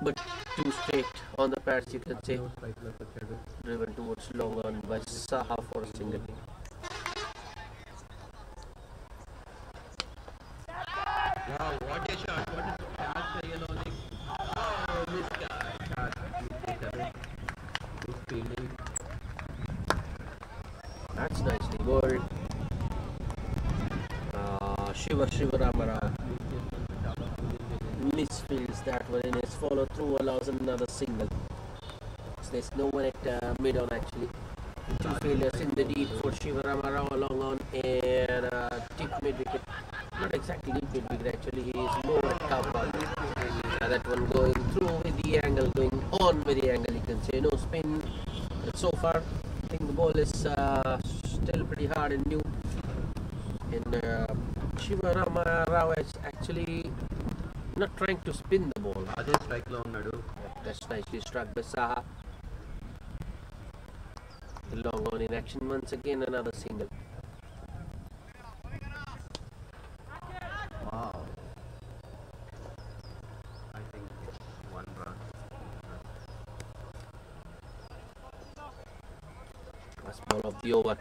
Speaker 1: but 2 straight on the pads, you can say. Driven towards long on by Saha for a single.
Speaker 2: Wow, what a shot! What a shot! Yellow leg. Oh, this guy. Good fielding.
Speaker 1: That's nicely bowled. Shivarama Rao misfields that one in his follow through, allows another single. So there's no one at mid on actually. 2 failures in the deep for Shivarama Rao along on, and deep mid wicket. Not exactly deep mid wicket actually, he is more at cover. That one going through with the angle, going on with the angle, you can say. No spin. But so far, I think the ball is still pretty hard and new. And Shivarama Rao has actually not trying to spin the ball.
Speaker 2: అదే strike లో ఉన్నాడు.
Speaker 1: That's nicely struck by Saha. The long on in action once again, another single.
Speaker 2: Wow. I think it's 1 run.
Speaker 1: Last ball of the over.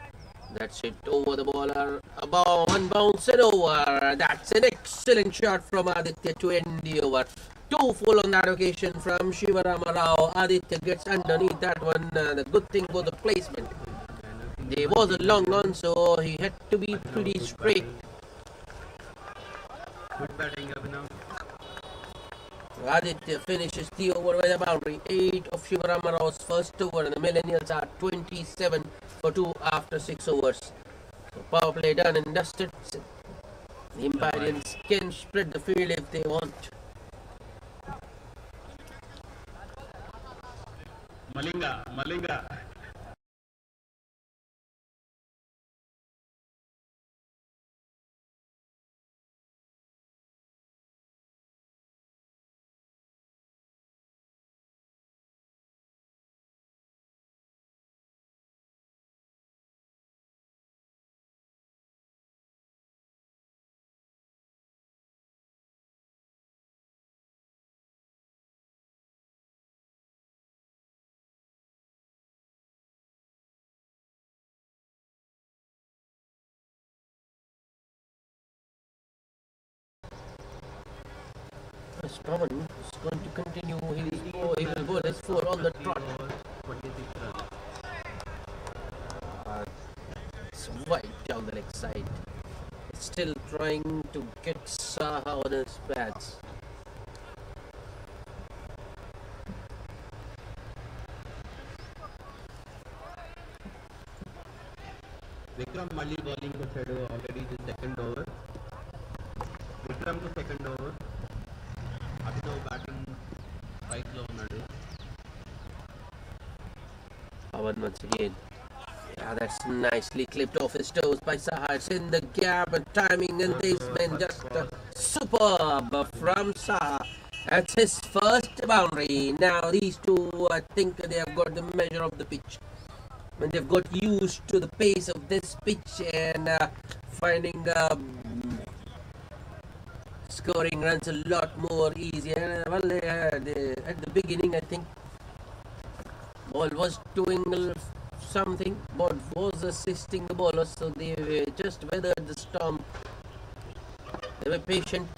Speaker 1: That's it over the bowler. About one bounce and over. That's an excellent shot from Aditya to end the over. 2 full on that occasion from Shivarama Rao. Aditya gets underneath that one. The good thing was the placement. There was a long on, so he had to be pretty straight.
Speaker 2: Good batting, Abhinav.
Speaker 1: Aditya finishes the over with a boundary. 8 of Shivarama Rao's first over, and the Millennials are 27 for 2 after 6 overs. So power play done and dusted. The Empyreans can spread the field if they want.
Speaker 2: Malinga.
Speaker 1: Yes, Pawan is going to continue. He will bowl his 4 on the trot.
Speaker 2: 26 runs.
Speaker 1: It's wide down the leg side. Still trying to get Saha on his pads.
Speaker 2: Vikram మళ్ళీ bowling వచ్చాడు. Already ఇది second over. Vikram కు second over. Abhinav batting strike లో ఉన్నాడు.
Speaker 1: Pawan once again. Yeah, that's nicely clipped off his toes by Saha. It's in the gap and timing, and this man just superb from Saha. That's his first boundary. Now these two, I think they have got the measure of the pitch. When they've got used to the pace of this pitch and finding scoring runs a lot more easier. Well, at the beginning, I think ball was doing something. Ball was assisting the bowlers, so they just weathered the storm. They were patient,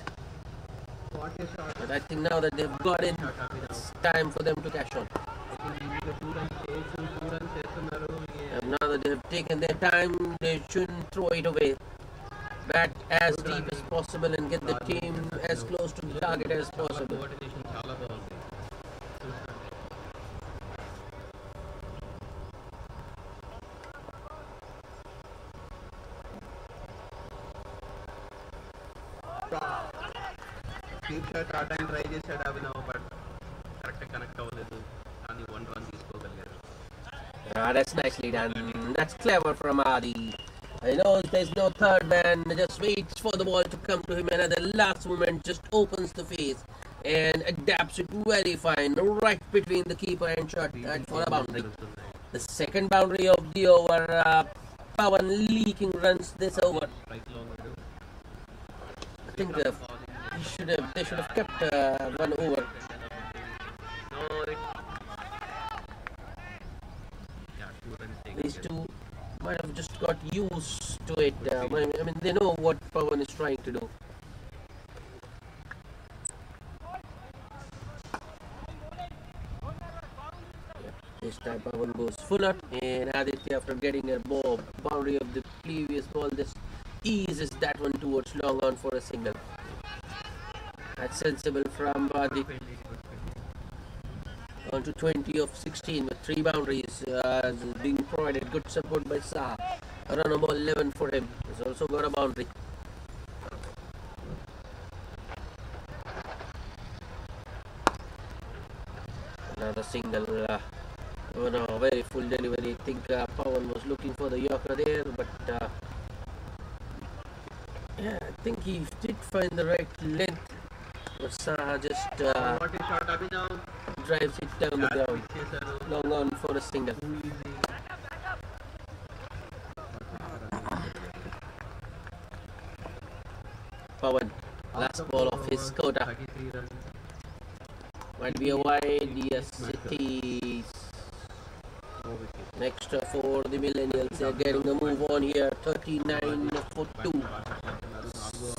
Speaker 1: but I think now that they've got in, it's time for them to cash on. And now that they have taken their time, they shouldn't throw it away. Bat as deep as possible and get the team as close to the target as possible.
Speaker 2: చాలా బాగుంది. Deep shot ఆడడానికి try చేశాడు Abhinav, but correct connect అవ్వలేదు. కానీ 1 run తీసుకోగలిగారు.
Speaker 1: That's nicely done. That's clever from Adi. I know there's no third man, just waits for the ball to come to him, and at the last moment just opens the face and adapts it very fine, right between the keeper and shot for a boundary. The second boundary of the over. Pawan leaking runs this over.
Speaker 2: Strike లో ఉన్నాడు.
Speaker 1: I think they should have kept one over. These two might have just got used to it. I mean, they know what Pawan is trying to do. This time Pawan goes full out, and Aditya, after getting a boundary of the previous ball, just eases that one towards long on for a single. That's sensible from Aditya. On to 20 of 16 with 3 boundaries, being provided good support by Saha. A run of 11 for him. He's also got a boundary. Another single. No, very full delivery. I think Pawan was looking for the Yorker there, but yeah, I think he did find the right length but Saha just
Speaker 2: What a shot Abhinav.
Speaker 1: drives it down the ground.
Speaker 2: Pitches
Speaker 1: Long on for a single.
Speaker 2: too easy.
Speaker 1: Pawan, last ball of his quota.
Speaker 2: 33 runs.
Speaker 1: Might be a wide, yes it is.
Speaker 2: No wicket.
Speaker 1: Extra for the Millennials. They're getting a move on here. 39 for 2.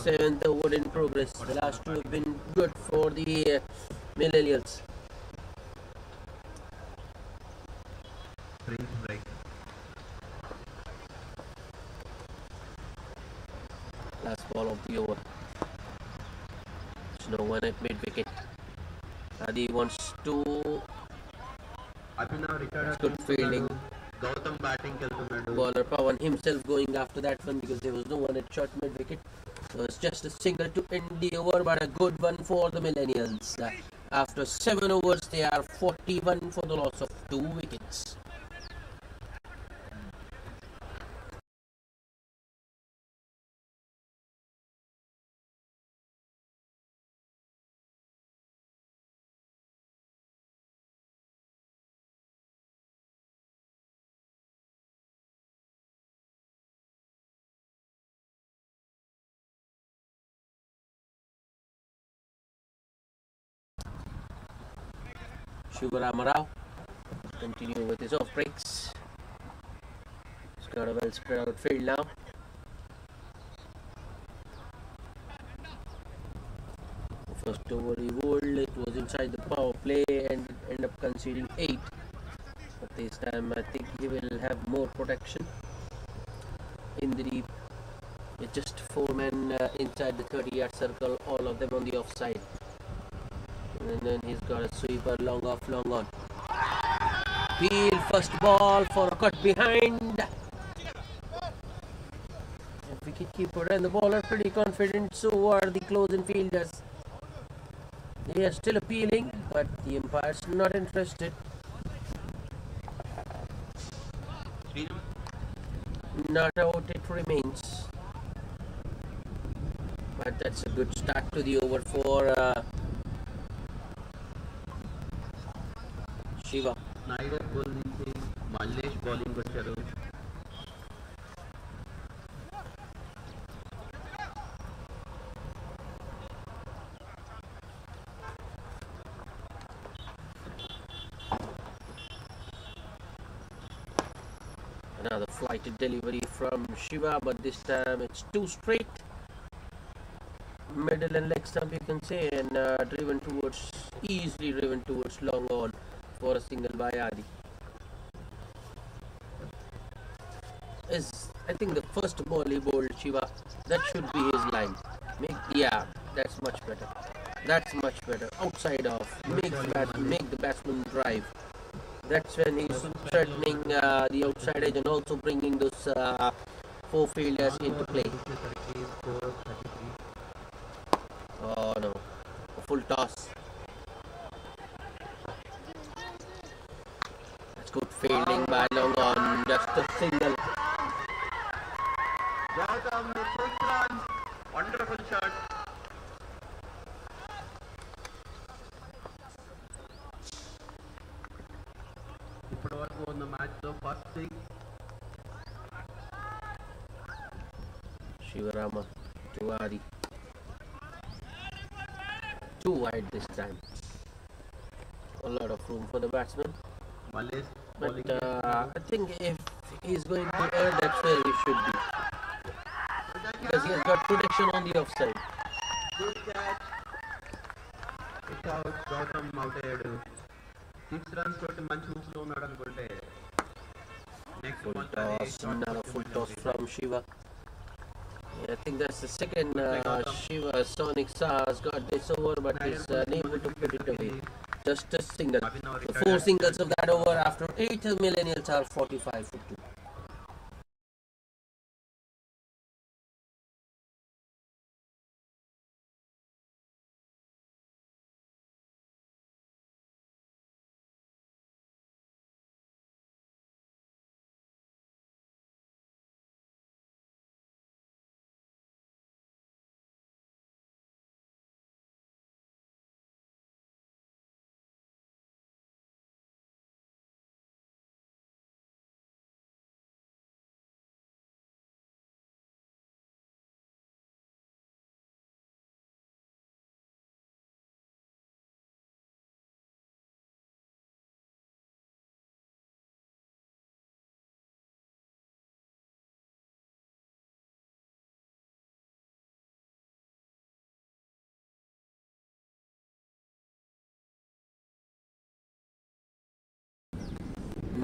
Speaker 1: Seventh over in progress. The last two have been good for the Millennials.
Speaker 2: Prince break.
Speaker 1: Last ball of the over. There's no one at mid wicket. Adi wants to.
Speaker 2: Abhinav retired.
Speaker 1: Good fielding.
Speaker 2: Gautam batting keltunnadu.
Speaker 1: Bowler Pawan himself going after that one because there was no one at short mid wicket. So it's just a single to end the over, but a good one for the Millennials. After 7 overs, they are 41 for the loss of 2 wickets. Shivarama Rao continue with his off breaks. He's got a well spread out field now. First over he bowled, it was inside the power play and end up conceding 8. But this time I think he will have more protection. In the deep, it's just 4 men inside the 30-yard circle, all of them on the offside. And then he's got a sweeper long off, long on. Peel first ball for a cut behind. And wicketkeeper and the bowler pretty confident, so are the close-in fielders. They are still appealing, but the umpire's not interested. Not out it remains. But that's a good start to the over for Shiva.
Speaker 2: Snyder bowling, Mallesh bowling వచ్చారు.
Speaker 1: Another flighted delivery from Shiva, but this time it's too straight. Middle and leg stump you can say, and easily driven towards long on for a single by Adi. I think the first ball he bowled Shiva, that should be his line. Yeah, that's much better. That's much better. Outside off, make the batsman drive. That's when he's threatening the outside edge and also bringing those 4 fielders into play. Oh no, a full toss. That's good fielding by long on, just a single.
Speaker 2: Gautam, 6 runs. Wonderful shot. ఇప్పటి వరకు ఉన్న మ్యాచ్లో first 6.
Speaker 1: Shivarama to Adi. Too wide this time. A lot of room for the batsman.
Speaker 2: Mallesh
Speaker 1: But
Speaker 2: bowling.
Speaker 1: I think if he's going to air, that's where he should be. Because he has got protection on the offside.
Speaker 2: Good catch. It's out. Gautam out అయ్యాడు. 6 runs తోటి మంచి ఊపులో ఉన్నాడు అనుకుంటే next
Speaker 1: Full toss, another full toss from Shiva. Yeah, I think that's the second Shiva Sonic Saha has got this over, but he's unable to put it away. Just a single. The 4 singles of that over after 8 Millennials are 45 for 2.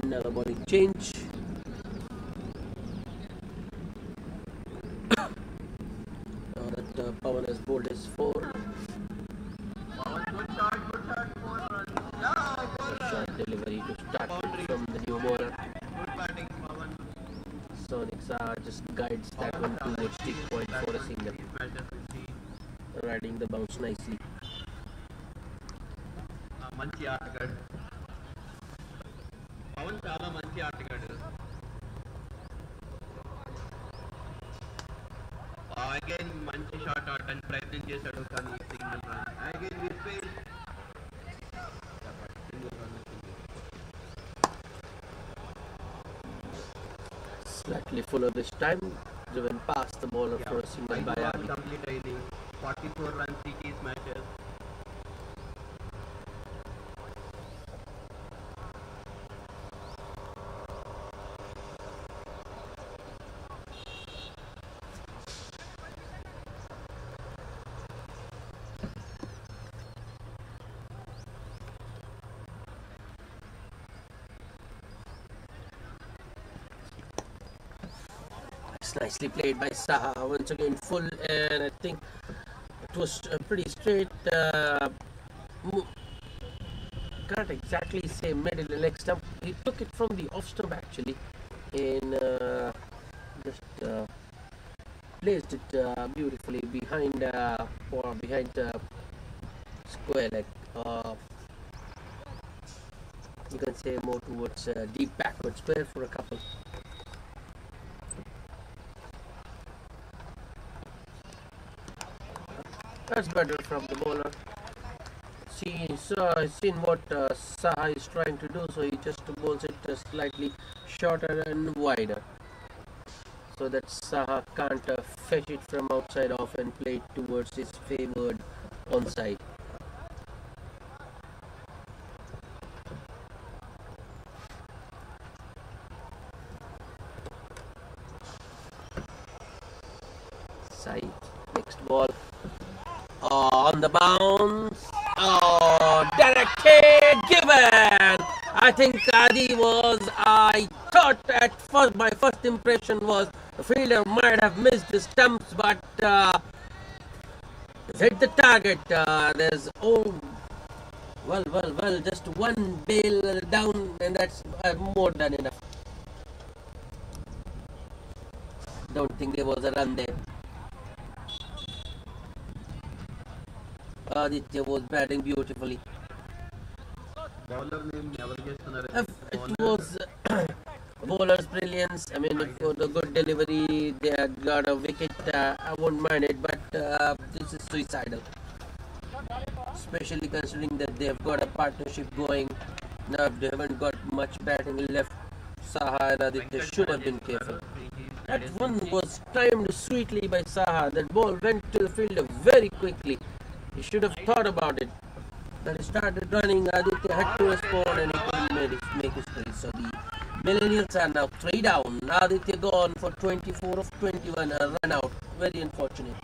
Speaker 1: Another bowling change. Now that Pawan has bowled his 4.
Speaker 2: Good shot, 4 runs. Yeah, 4 runs.
Speaker 1: Short delivery to start with
Speaker 2: Boundary.
Speaker 1: from the new bowler.
Speaker 2: Good batting, Pawan.
Speaker 1: Sonic Saha just guides that one towards the point for a single,
Speaker 2: These matches we see.
Speaker 1: riding the bounce nicely.
Speaker 2: మంచి ఆటగాడు పవన్ చాలా మంచి ఆటగాడు again మంచి shot ఆడటానికి ప్రయత్నం చేశాడు కానీ single run again we fail single run
Speaker 1: Slightly fuller this time, driven past the bowler for a single by Ali.
Speaker 2: Complete అయింది 44 runs these matches.
Speaker 1: It's nicely played by Saha, once again full, and I think it was a pretty straight. Can't exactly say middle the leg stump. He took it from the off stump actually, and just placed it beautifully behind square leg. You can say more towards deep backward square for a couple. That's better from the bowler. Seen what Saha is trying to do, so he just bowls it slightly shorter and wider, so that Saha can't fetch it from outside off and play it towards his favoured onside. Side, next ball. On the bounce. Oh, directed, given. I think Adi was. I thought at first, my first impression was the fielder might have missed the stumps, but hit the target. There's well, just one bail down, and that's more than enough. Don't think there was a run there. Aditya was batting beautifully.
Speaker 2: Bowler name ఎవరు చేస్తున్నారు
Speaker 1: It was bowler's brilliance. I mean, for the good delivery, they had got a wicket. I won't mind it, but this is suicidal. Especially considering that they have got a partnership going. Now they haven't got much batting left. Saha and Aditya should have been careful. That one was timed sweetly by Saha. That ball went to the fielder very quickly. He should have thought about it. When he started running, Aditya had to respond and he couldn't make his play. So the Millennials are now 3 down. Aditya gone for 24 of 21, a run out. Very unfortunate.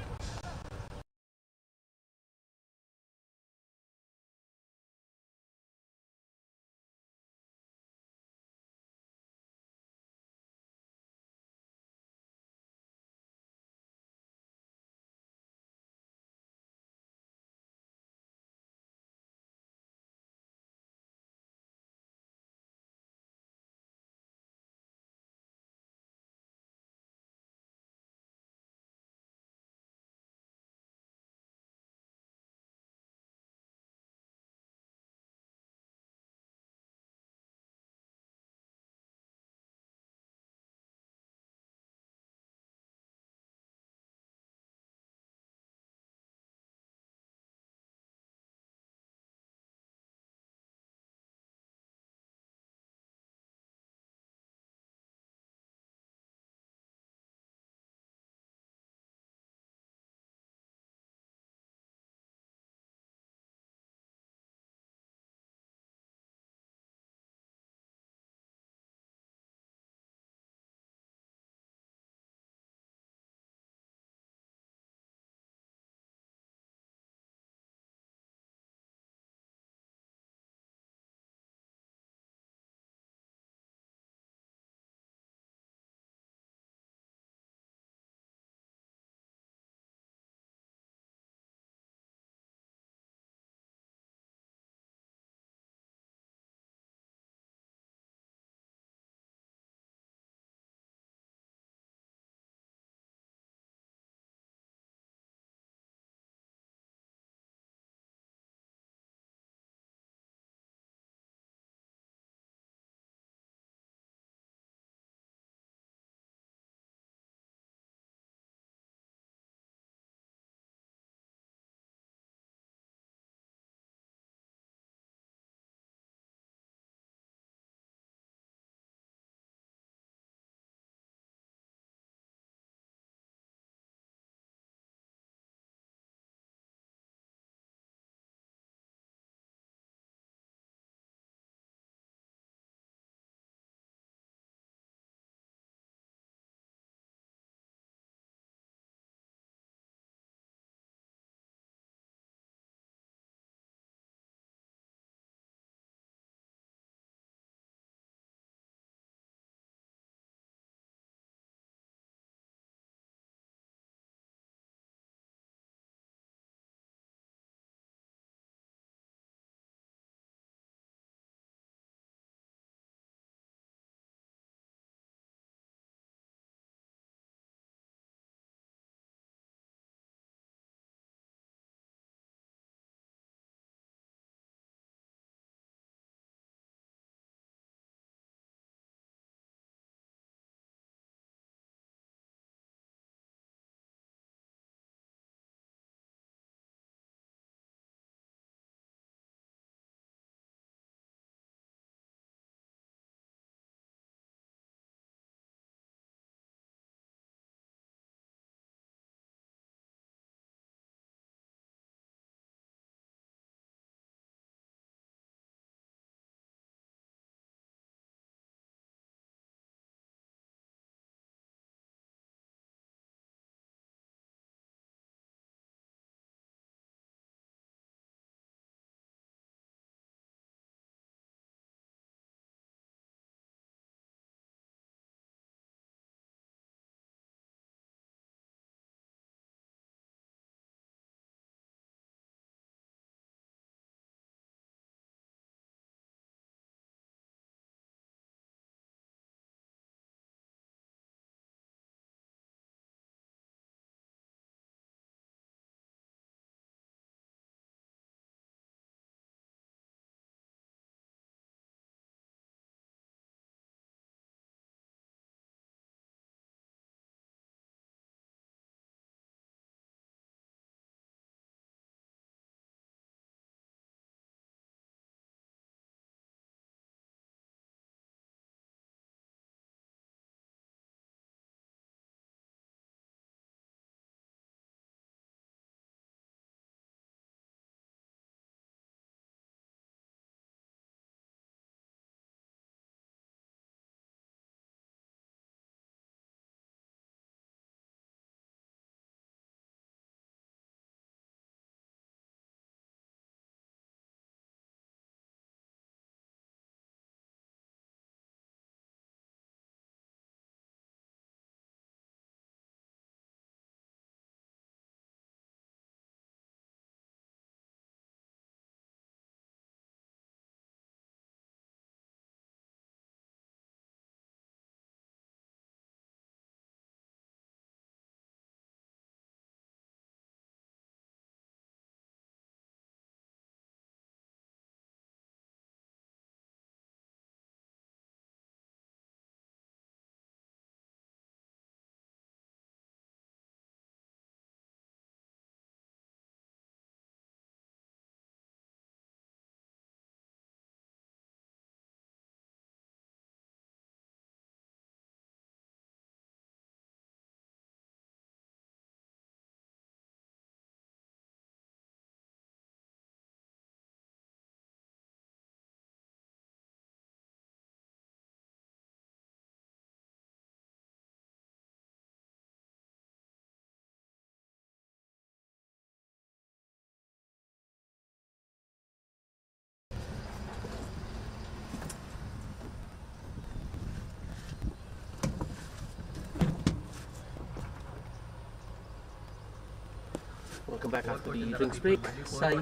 Speaker 1: Welcome back after the drinks break. Sai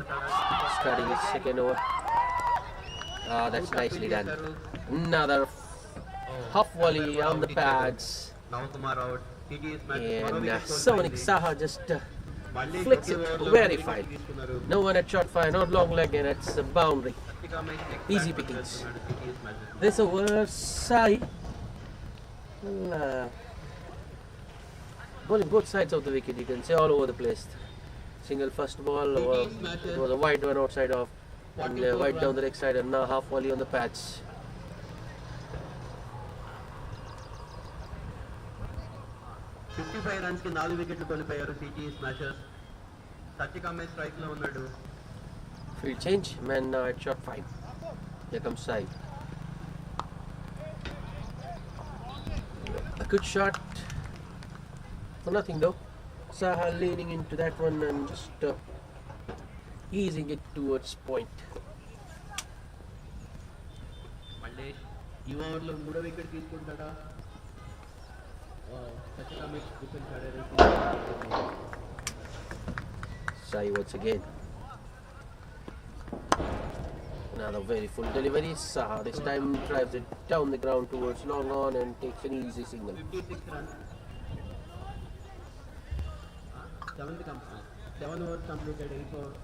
Speaker 1: starting his second over. That's nicely done. Another half volley on the pads. And Sonic Saha just flicks it very fine. No one at shot fire, not long leg, and it's a boundary. Easy pickings. This over, Sai bowling both sides of the wicket, you can say, all over the place. Single first ball, it was a wide one outside off, and wide down the leg side, and now half volley on the pads.
Speaker 2: runs ki 4 wicketlu కోల్పోయారు CT Smashers. సత్యకామే strike లో ఉన్నాడు.
Speaker 1: Field change, man now at shot 5. Here comes Sai. A good shot for nothing though. Saha leaning into that one and just easing it towards point.
Speaker 2: Mallesh ఈ ఓవర్లో 3వ wicket తీసుకుంటాడా? సత్యకామే wicket ఆడారు.
Speaker 1: Sai once again. Another very full delivery. Saha this time drives it down the ground towards long on and takes an easy single.
Speaker 2: 56 runs. 7 overs completed, 8 overs.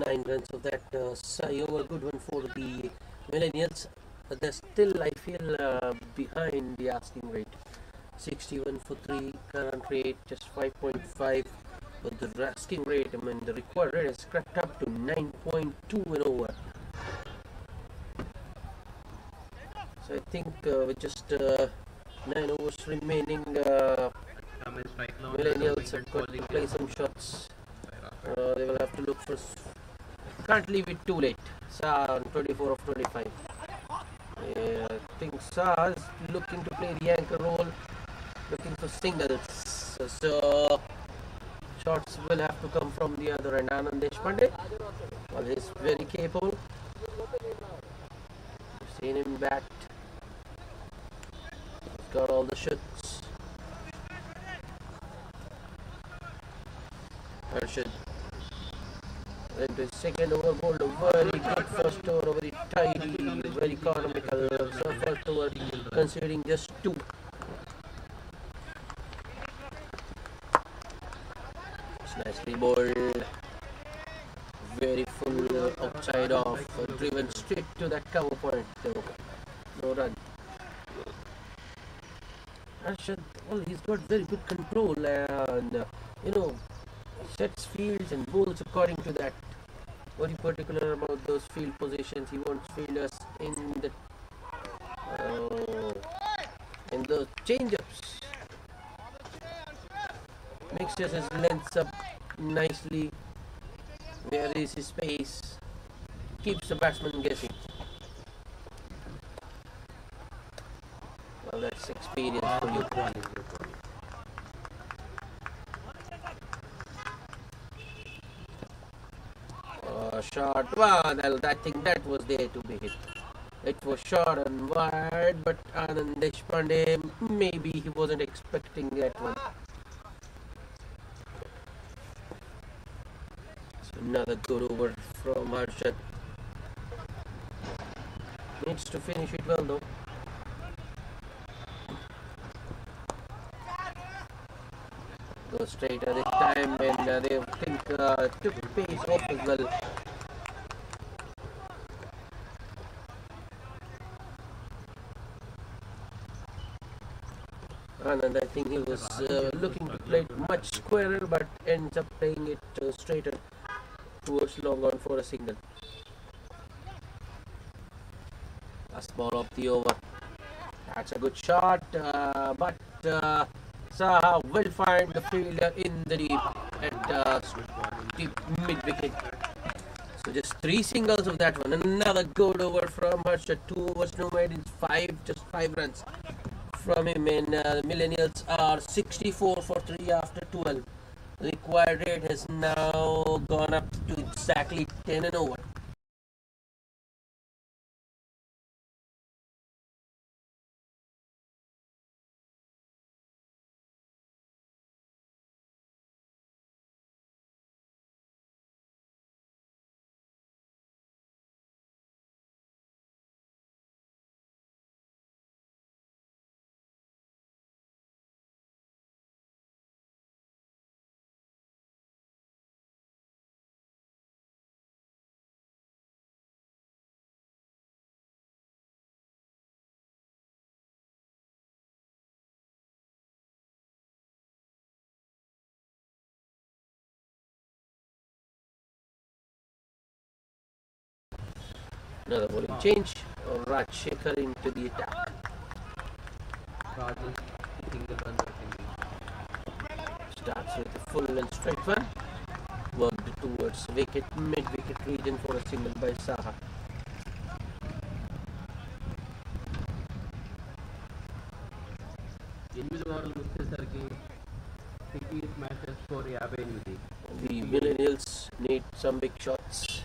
Speaker 1: Nine runs of that Sai over, good one for the Millennials, but they're still, I feel, behind the asking rate. 61 for 3, current rate just 5.5, but the asking rate, I mean the required rate has crept up to 9.2 and over. So I think with just 9 overs remaining, Millennials have got to play some shots. They will have to look for. Can't leave it too late. Sa on 24 of 25. I think Sa is looking to play the anchor role, looking for singles. So shots will have to come from the other end. Anand Deshpande, well, he's very capable. You've seen him bat. He's got all the shots. Harshad into his second over, bowled a very good first over, very tidy, very economical. So first over considering just 2. It's nicely bowled, very full outside off, driven straight to that cover point. No run. Harshad, well, he's got very good control and sets fields and bowls according to that. Very particular about those field positions. He wants fielders in the change-ups. Mixtures his lengths up nicely. Where is his space? Keeps the batsman guessing. Well, that's experience for you. Short one, I think that was there to be hit. It was short and wide, but Anand Deshpande, maybe he wasn't expecting that one. Another good over from Harshad. Needs to finish it well though. Go straight at this time, and they think took pace off as well. And I think he was looking to play it much squarer, but ends up playing it straighter towards long on for a single. Last ball of the over. That's a good shot, but Saha will find the fielder in the deep at deep mid wicket. So just 3 singles of that one. Another good over from Harsha. 2 overs, no made in 5, just 5 runs from him. And the Millennials are 64 for 3 after 12. The required rate has now gone up to exactly 10 and over. Another bowling change. Raj Shekhar into the attack. Starts with a full and straight one. Worked towards wicket, mid-wicket region for a single by Saha. The Millennials need some big shots.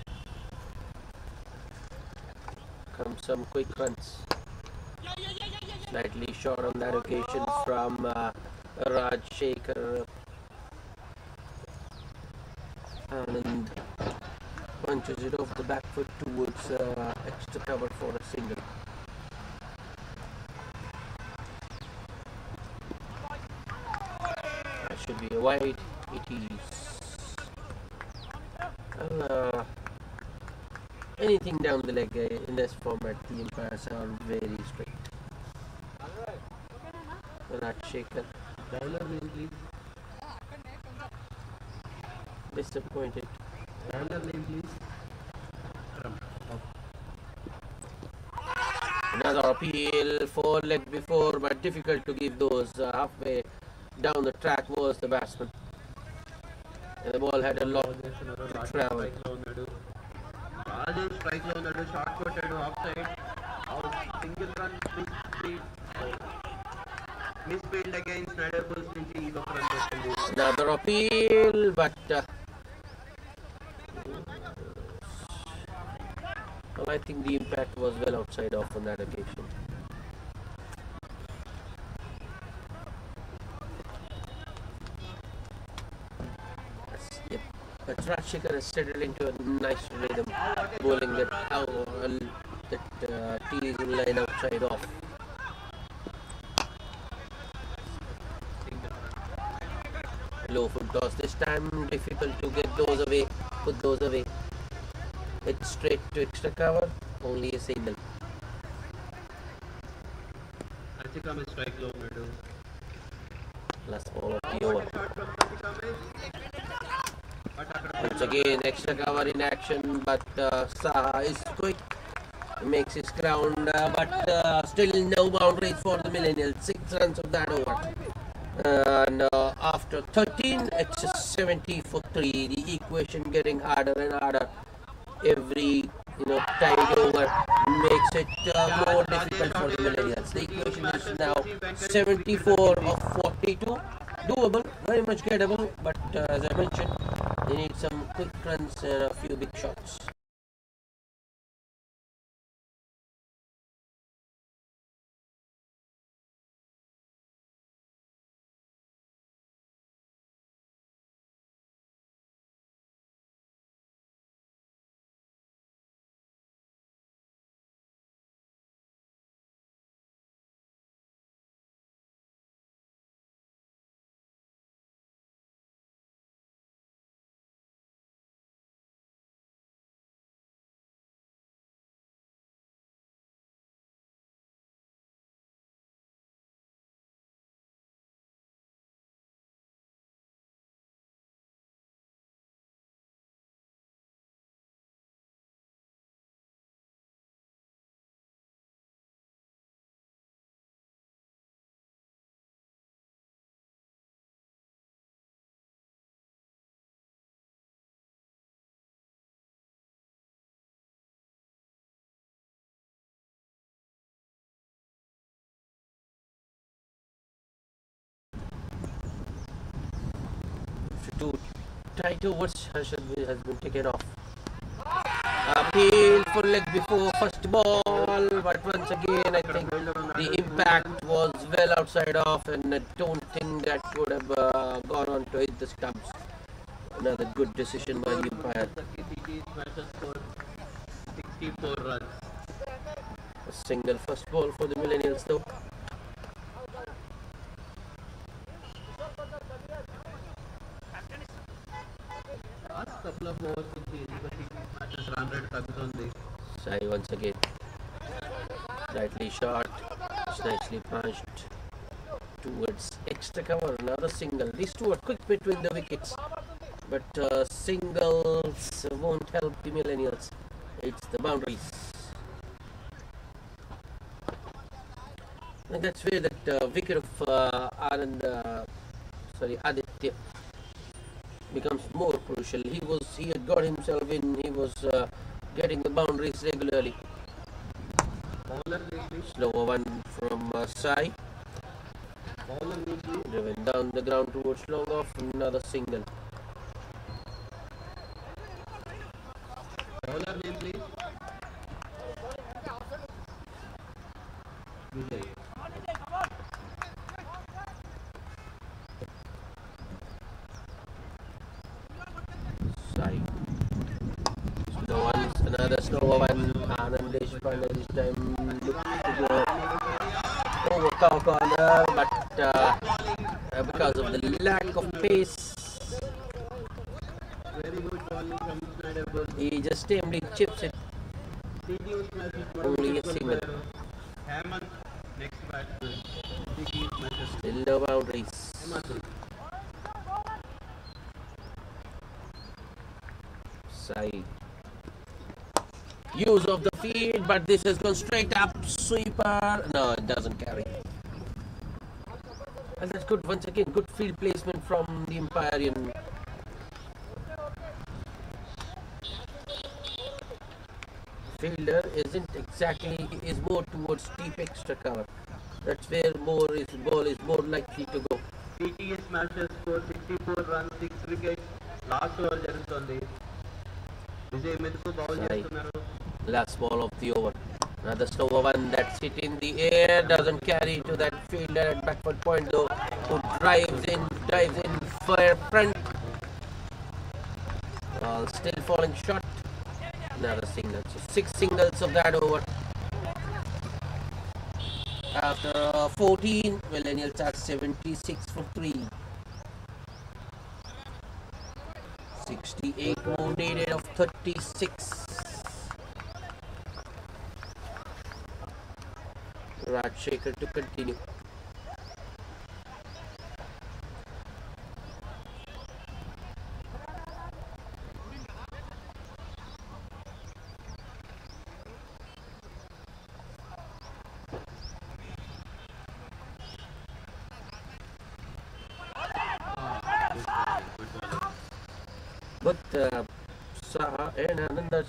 Speaker 1: Come some quick runs. Slightly short on that occasion from Raj Shekhar. And punches it off the back foot towards extra cover for a single. That should be a wide. It is. Anything down the leg in this format, the umpires are very strict. Raj Shekhar. Disappointed. Another appeal, 4 leg before, but difficult to give those. Halfway down the track was the batsman. And the ball had a lot to travel.
Speaker 2: Strike low, short footed, offside, out, single run, misfield against Snyder Bulls నుంచి
Speaker 1: Another appeal, but well, I think the impact was well outside off on that occasion. Yep. But Raj Shekhar has settled into a nice rhythm, bowling that teasing line outside off. Low foot toss this time, difficult to get those away, put those away. It's straight to extra cover, only a single.
Speaker 2: Strike low,
Speaker 1: Last ball of the over. Once again, extra cover in action, but Saha is quick, makes his ground, but still no boundaries for the Millennials. 6 runs of that over. And after 13, it's a 70 for 3. The equation getting harder and harder every tied over makes it more difficult for the Millennials. The equation is now 74 of 42. Doable, very much gettable, but as I mentioned, they need some quick runs and a few big shots. After two tight overs, has been taken off. Appeal for leg before first ball, but once again I think the impact was well outside off, and I don't think that would have gone on to hit the stumps. Another good decision by the umpire.
Speaker 2: For 64 runs.
Speaker 1: A single first ball for the Millennials though.
Speaker 2: Last couple of overs in the matches run rate tagutundi.
Speaker 1: Sai once again. Slightly short, nicely punched towards extra cover. Another single. These two are quick between the wickets, but singles won't help the Millennials. It's the boundaries. And that's where that wicket of Aditya becomes more crucial. He had got himself in. He was getting the boundaries regularly. Slower one from Sai. Driven down the ground towards long off. Another single.
Speaker 2: Bowler name please. Vijay.
Speaker 1: Sai. Slow one. Another slower one. Anandesh Pandey this time looked to go over cow corner, but because of the lack of pace,
Speaker 2: Very good bowling from Snyder.
Speaker 1: he just tamely chips it. Only a single.
Speaker 2: Hemant next batsman.
Speaker 1: Still no boundaries. Side. Use of the feed, but this has gone straight up. Sweeper. No, it doesn't carry. And that's good. Once again, good field placement from the Empyrean. Fielder isn't exactly, is more towards deep extra cover. That's where ball is more likely to go.
Speaker 2: TTS smashes for 64 runs, 6 wickets. Last over జరుగుతుంది. విజయ్ మెతుకు bowl చేస్తున్నారు.
Speaker 1: Last ball of the over. Another slower one that's hit in the air, doesn't carry to that fielder at backward point though, who dives in for front. Still falling short. Another single. So 6 singles of that over. After 14, Millennials are 76 for 3. 68 more needed of 36. Rajshekhar to continue. But Saha and Ananda,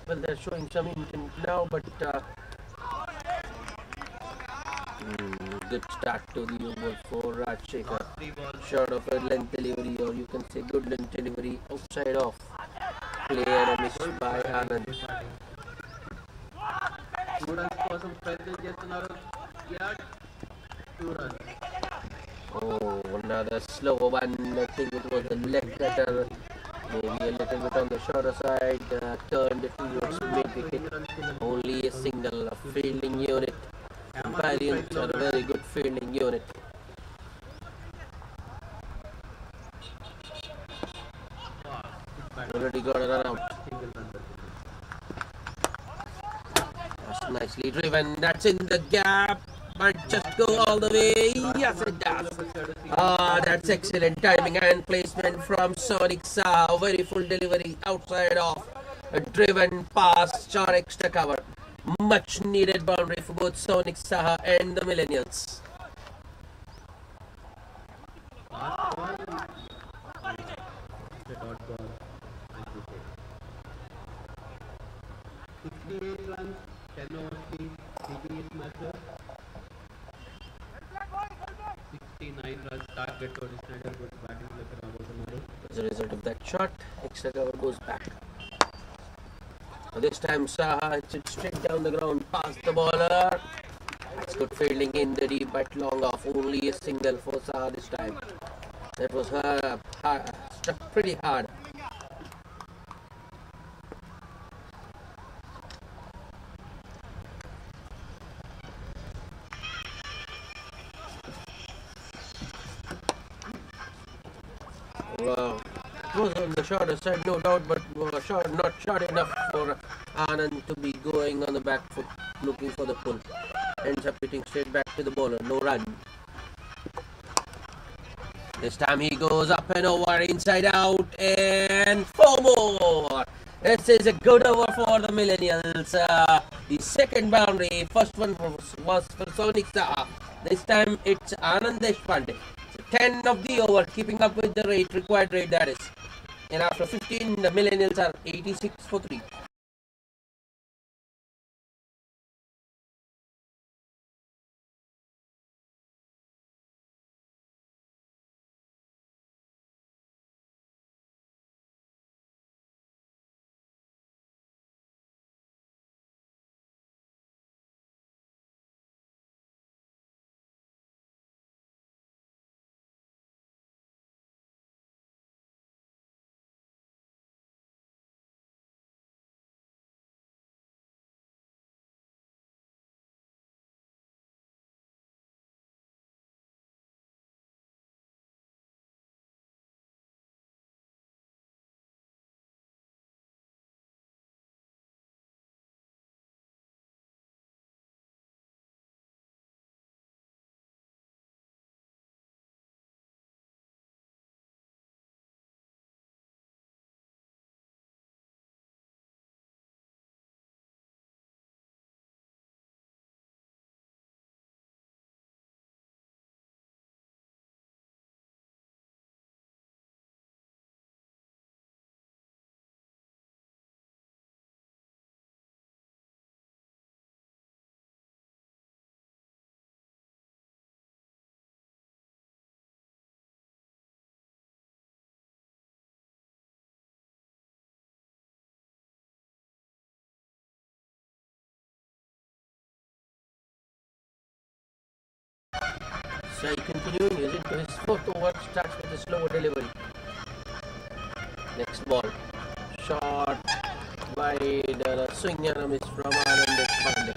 Speaker 1: well, they're showing some intent now, but good start to the over for Rajshekhar. Short of a length delivery, or you can say good length delivery outside off. Play and a miss by Anand.
Speaker 2: 2 runs కోసం ప్రయత్నం చేస్తున్నారు. 2 runs.
Speaker 1: Oh, another slow one. I think it was a leg cutter. Maybe a little bit on the shorter side. Turned it towards mid-wicket. Only a single, a fielding unit. Empyreans are a very good fielding unit. Already got a run out. That's nicely driven. That's in the gap. Might just go all the way. Yes, it does. That's excellent timing and placement from Sonic Saha. Very full delivery outside off. A driven pass, short extra cover. Much needed boundary for both Sonic Saha and the Millennials.
Speaker 2: Last one. The dot ball. 68 runs, 10 overs, TTS smashes. 69 runs, target to Snyder good batting.
Speaker 1: As a result of that shot, extra cover goes back. This time Saha hits it straight down the ground past the bowler. That's good fielding in the deep but long off. Only a single for Saha this time. That was struck pretty hard. Wow. It was on the shorter side, no doubt, but not short enough for Anand to be going on the back foot looking for the pull. Ends up hitting straight back to the bowler, no run. This time he goes up and over, inside out, and 4 more. This is a good over for the Millennials. The second boundary, first one was for Sonic Saha. This time it's Anand Deshpande. 10 of the over, keeping up with the required rate, that is. And after 15, the Millennials are 86 for 3. So continuing using to his fourth over, starts with a slower delivery. Next ball, shot wide, swing and a miss from Anand Deshpande.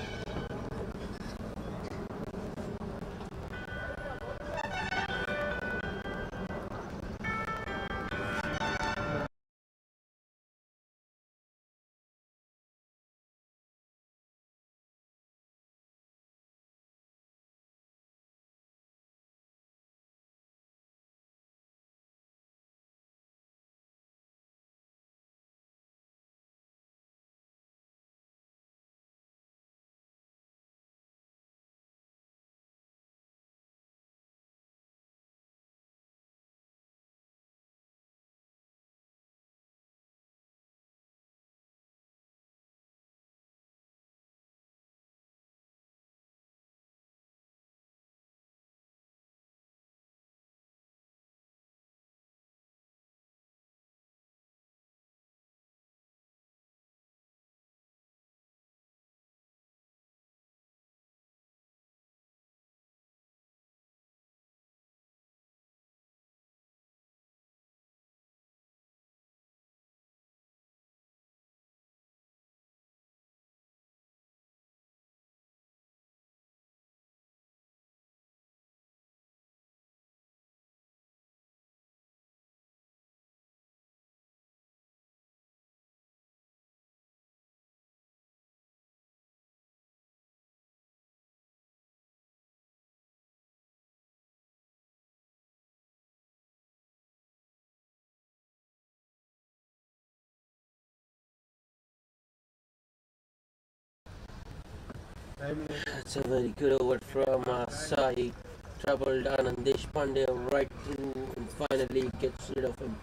Speaker 1: That's a very good over from Sai. Troubled Anand Deshpande right through and finally gets rid of him.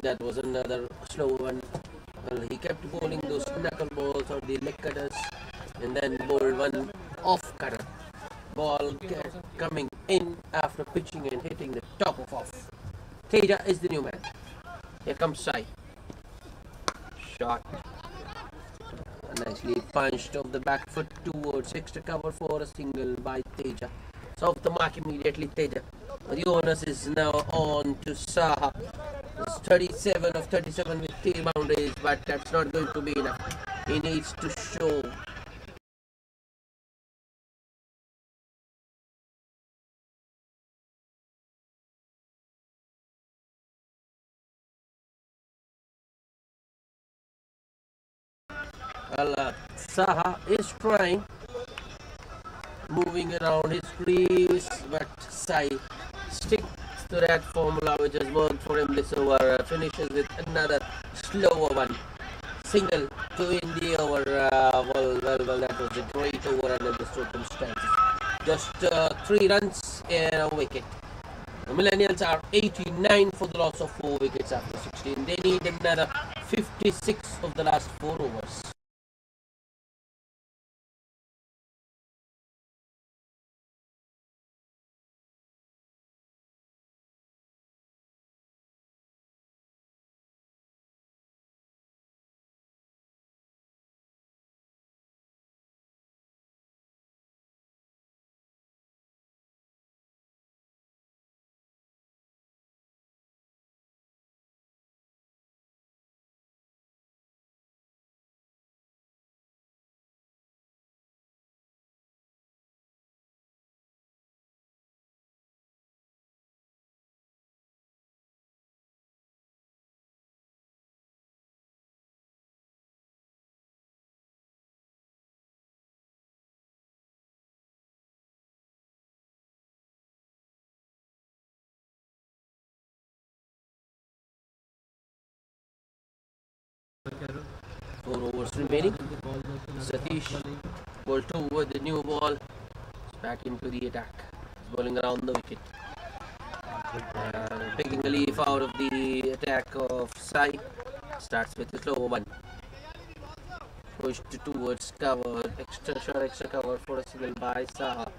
Speaker 1: That was another slow one. Well, he kept bowling those knuckleballs or the leg cutters and then bowled one off cutter. Ball coming in after pitching and hitting the top of off. Teja is the new man. Here comes Sai. Shot. Nicely punched off the back foot towards extra cover for a single by Teja. So off the mark immediately Teja. The onus is now on to Saha. It's 37 of 37 with 3 boundaries, but that's not going to be enough. He needs to show Saha is trying, moving around his crease, but Sai sticks to that formula which has worked for him this over. Finishes with another slower one. Single to win the over. Well, that was a great over under the circumstances. Just 3 runs and a wicket. The Millennials are 89 for the loss of 4 wickets after 16. They need another 56 of the last 4 overs. Four overs remaining. Satish, ball 2 with the new ball. It's back into the attack. He's bowling around the wicket. Picking a leaf out of the attack of Sai. Starts with a slow one. Pushed towards cover. Extra shot, extra cover for a single by Saha.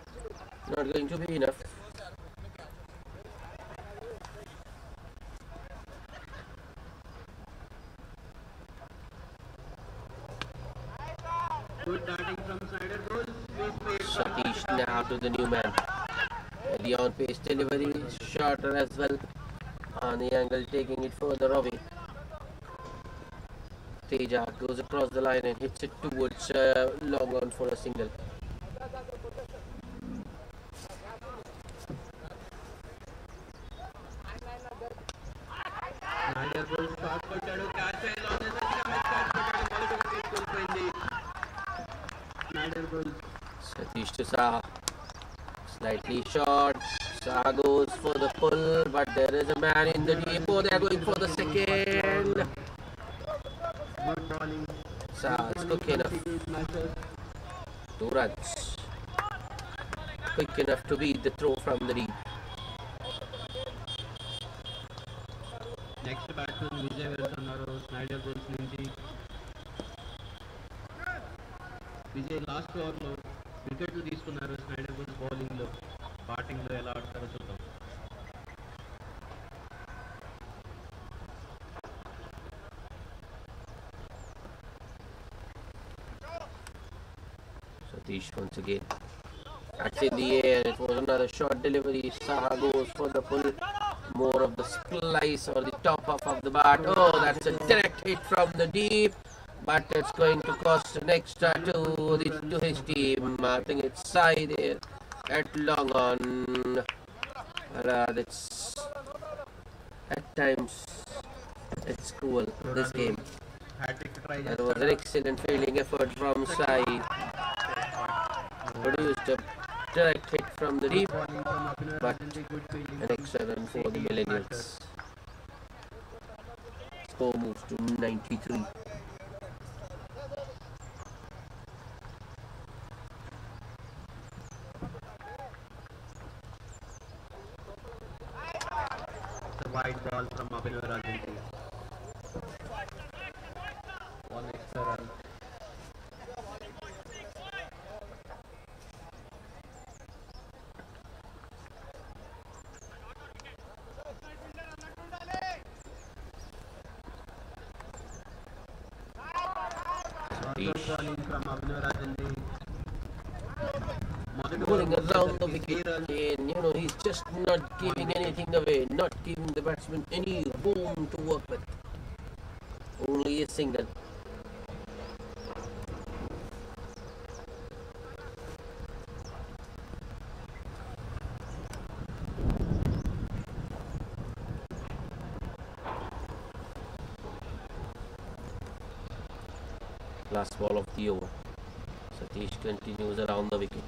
Speaker 1: Not going to be enough.
Speaker 2: Good batting from Snyder goal.
Speaker 1: Satish now to the new man. The on pace delivery, shorter as well. On the angle, taking it further away. Teja goes across the line and hits it towards long on for a single.
Speaker 2: Snyder goal shot potato catch and on the Snyder goal.
Speaker 1: Satish to Saha. Slightly short. Saha goes for the pull, but there is a man in the deep. Oh, they are going for the second.
Speaker 2: Good bowling.
Speaker 1: Saha is quick enough. 2 runs. Quick enough to beat the throw from the deep.
Speaker 2: Next batsman Vijay Versonaro, Snyder goes Lindsay. Vijay last over లో వికెట్లు తీసుకున్నారు. Schneider goals bowling లో batting లో ఎలా ఆడతారో చూద్దాం.
Speaker 1: Satish once again. That's in the air. It was another short delivery. Saha goes for the pull. More of the splice or the top half of the bat. Oh, that's a direct hit from the deep. But it's going to cost an extra to his team. I think it's side there at long on. That's at times it's cruel, this game.
Speaker 2: Hattrick try
Speaker 1: That was an excellent fielding effort from Sai. Produced a direct hit from the deep,
Speaker 2: bowling from Abhinav
Speaker 1: but
Speaker 2: Rajanti, good fielding
Speaker 1: an extra run for the Millennials. Score moves to 93.
Speaker 2: The wide ball from Abhinav Rajanti. One extra run.
Speaker 1: Satish
Speaker 2: bowling from Abhinavarajan.
Speaker 1: bowling around the wicket, and he's just not giving anything away, not giving the batsman any room to work with. Only a single. Last ball of the over. Satish continues around the wicket.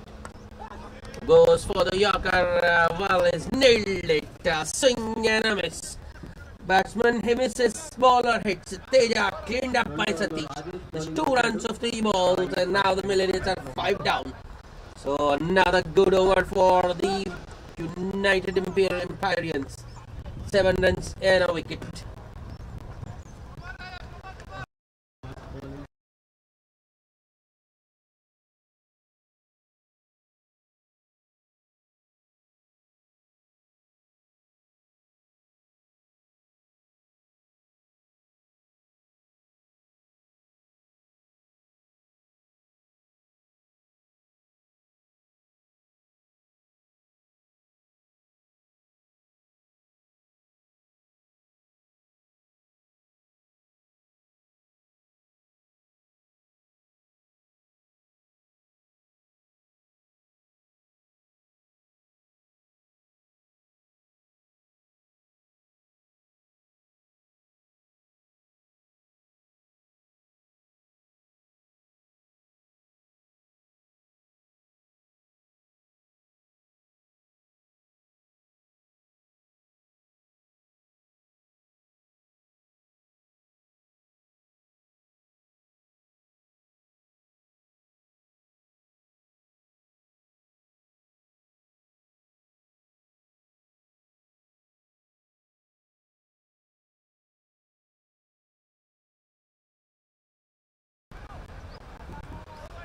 Speaker 1: Goes for the Yorker. Wallace nailed it. Swing and a miss. Batsman he misses, bowler hits. Teja cleaned up by Satish. There's 2 runs of 3 balls, and now the Millennials are 5 down. So another good over for the United Empyreans. 7 runs and a wicket.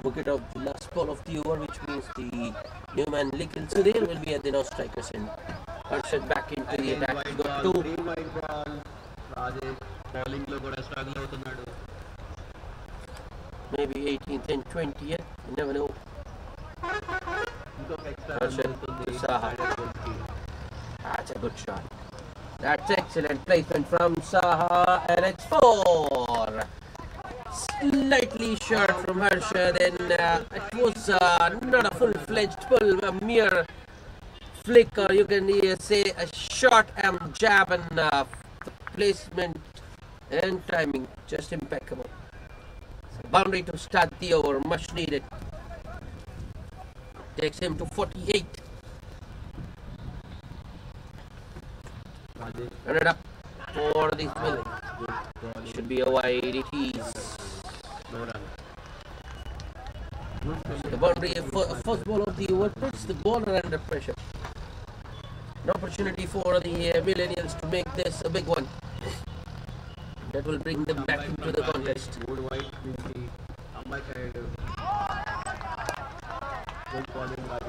Speaker 1: Wicket of the last ball of the over, which means the new man Likil Sudhir will be at the now strikers end. Harshad back into the attack. He's got 2.
Speaker 2: White ball. Rajesh bowling lo kuda struggle avutunnadu.
Speaker 1: Maybe 18th and 20th. You never know. Harshad to Saha. That's a good shot. That's excellent placement from Saha, and it's 4. Slightly short from Harshad, and it was not a full-fledged pull, a mere flick, or you can say a short jab, and the placement and timing just impeccable. So boundary to start the over, much needed. Takes him to 48. Run it up for the spilling. Should be a wide, it is. The boundary, first ball of the over, puts the bowler under pressure. An opportunity for the Millennials to make this a big one. That will bring them back into the contest.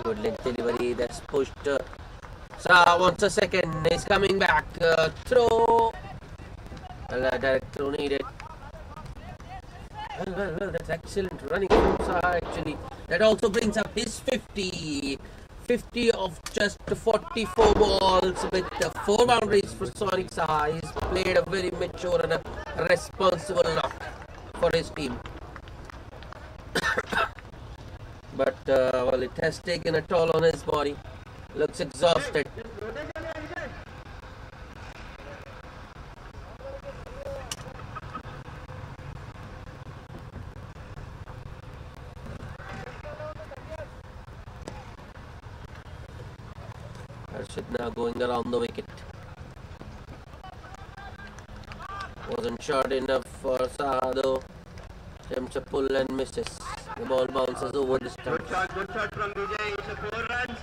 Speaker 1: Good leg delivery, that's pushed. Saha wants a second, he's coming back. Throw. Direct throw needed. Well, that's excellent running from Saha actually. That also brings up his 50. 50 of just 44 balls with 4 boundaries for Sonic Saha. He's played a very mature and a responsible knock for his team. But, well, it has taken a toll on his body. Looks exhausted. Harshad now going around the wicket. Wasn't short enough for Saha though. Attempts a pull and misses. The ball bounces over the stump.
Speaker 2: Good shot from Vijay. It's a 4 runs.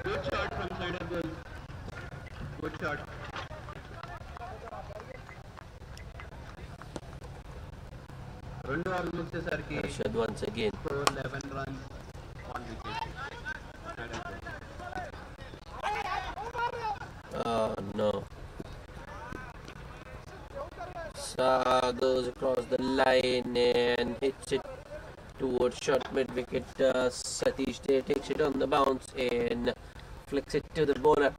Speaker 2: Good shot from side of goal. Good shot. Rendu balls వచ్చేసరికి
Speaker 1: Harshad once again.
Speaker 2: score 11 runs on wicket.
Speaker 1: Oh no. Saha goes across the line and hits it towards short mid wicket. Satish there takes it on the bounce and flicks it to the bowler.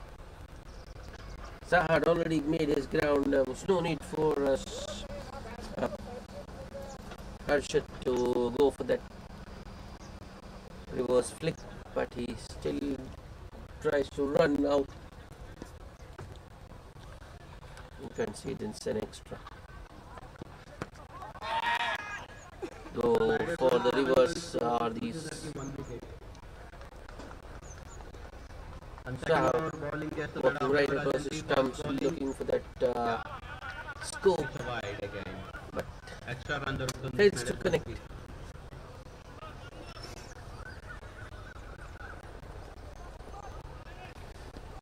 Speaker 1: Saha had already made his ground. There was no need for Harshad to go for that reverse flick, but he still tries to run out. You can see it's an extra. Though for the reverse are these. Saha walking right across the stumps, looking for that scope, but fails to connect.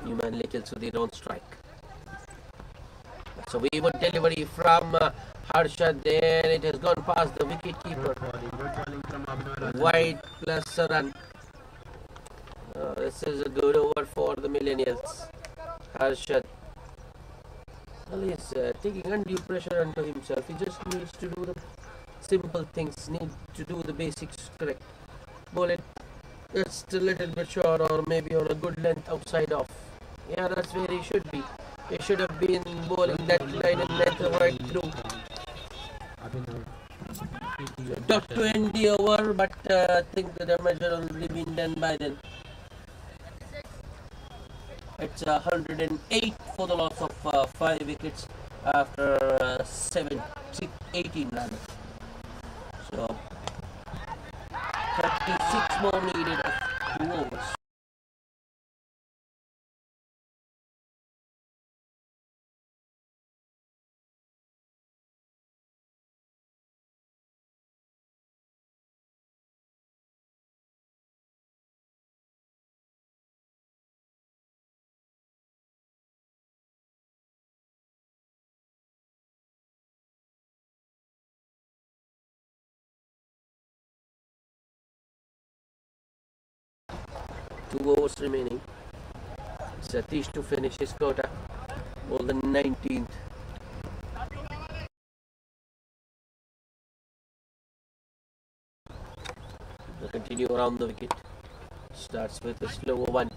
Speaker 1: Newman Little Sudhir on strike. So we would delivery from Harshad there. It has gone past the wicket keeper. Wide plus a run. This is a good over for the Millennials. Harshad. Well, he's taking undue pressure onto himself. He just needs to do the simple things, need to do the basics correct. Bowl it just a little bit short or maybe on a good length outside off. Yeah, that's where he should be. He should have been bowling that line and length right through. So tough to end the over, but I think the damage had already been done by then. It's 108 for the loss of 5 wickets after 18 rather. So 36 more needed of 2 overs. Two overs remaining. Satish to finish his quota for the 19th. They'll continue around the wicket. Starts with a slower one.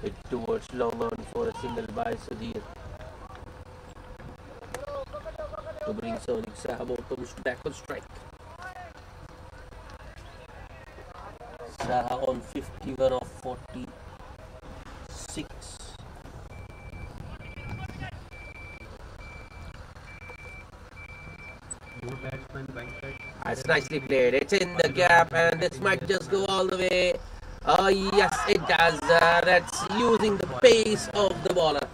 Speaker 1: Hit towards long on for a single by Sudhir. To bring Sonik Saha back on strike. Saha on 51 of 46. That's nicely played. It's in the gap and this might just go all the way. Oh yes, it does. That's using the pace of the bowler.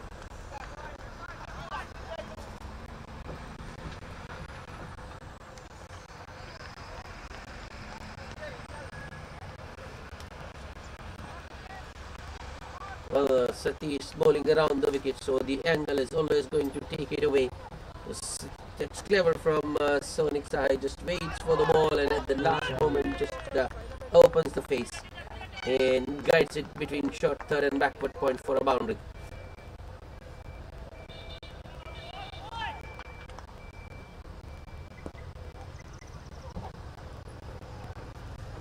Speaker 1: Well, Satish bowling around the wicket, so the angle is always going to take it away. That's clever from Sonik Saha. Just waits for the ball and at the last moment just opens the face and guides it between short third and backward point for a boundary.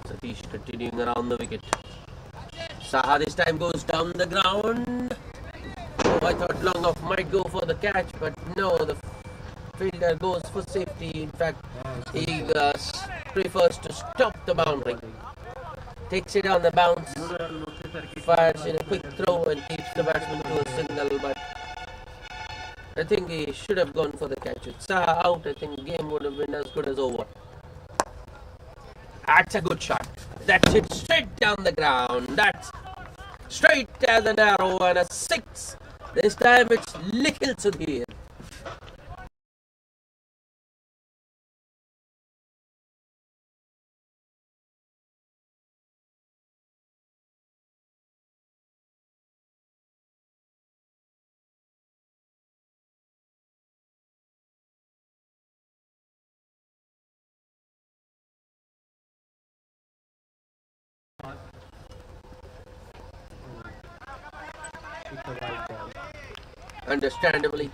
Speaker 1: Satish continuing around the wicket. Saha this time goes down the ground. Oh, I thought long off might go for the catch, but no, the fielder goes for safety. In fact, he prefers to stop the boundary. Takes it on the bounce, fires in a quick throw and keeps the batsman to a single, but I think he should have gone for the catch. With Saha out, I think the game would have been as good as over. That's a good shot. That's it straight down the ground. That's straight as an arrow and a 6. This time it's Little Sudhir. Understandably,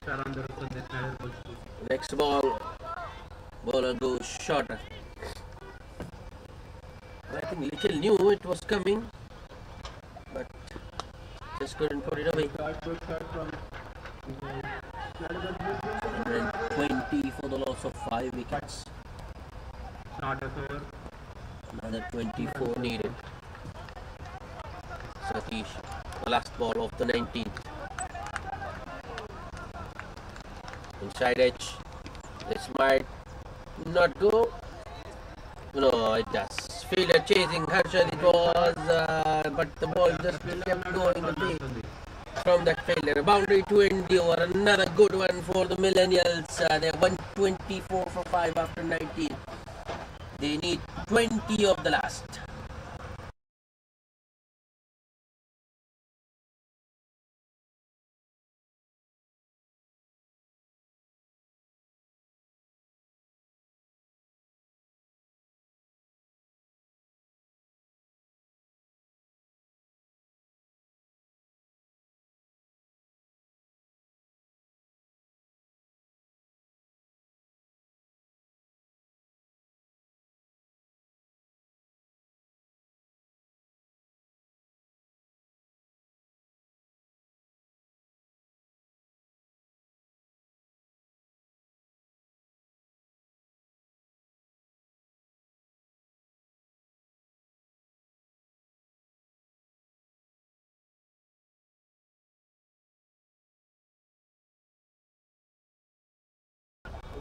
Speaker 1: next ball, bowler goes shorter. Still knew it was coming, but just couldn't put it away.
Speaker 2: Good shot from
Speaker 1: 120 for the loss of 5 wickets.
Speaker 2: not a score.
Speaker 1: Another 24 needed. Satish, the last ball of the 19th. Inside edge. This might not go. No, it does. Fielder chasing Harshad. It was, but the ball just kept going away from that fielder. A boundary to end the over. Another good one for the Millennials. They're 124 for 5 after 19. They need 20 of the last.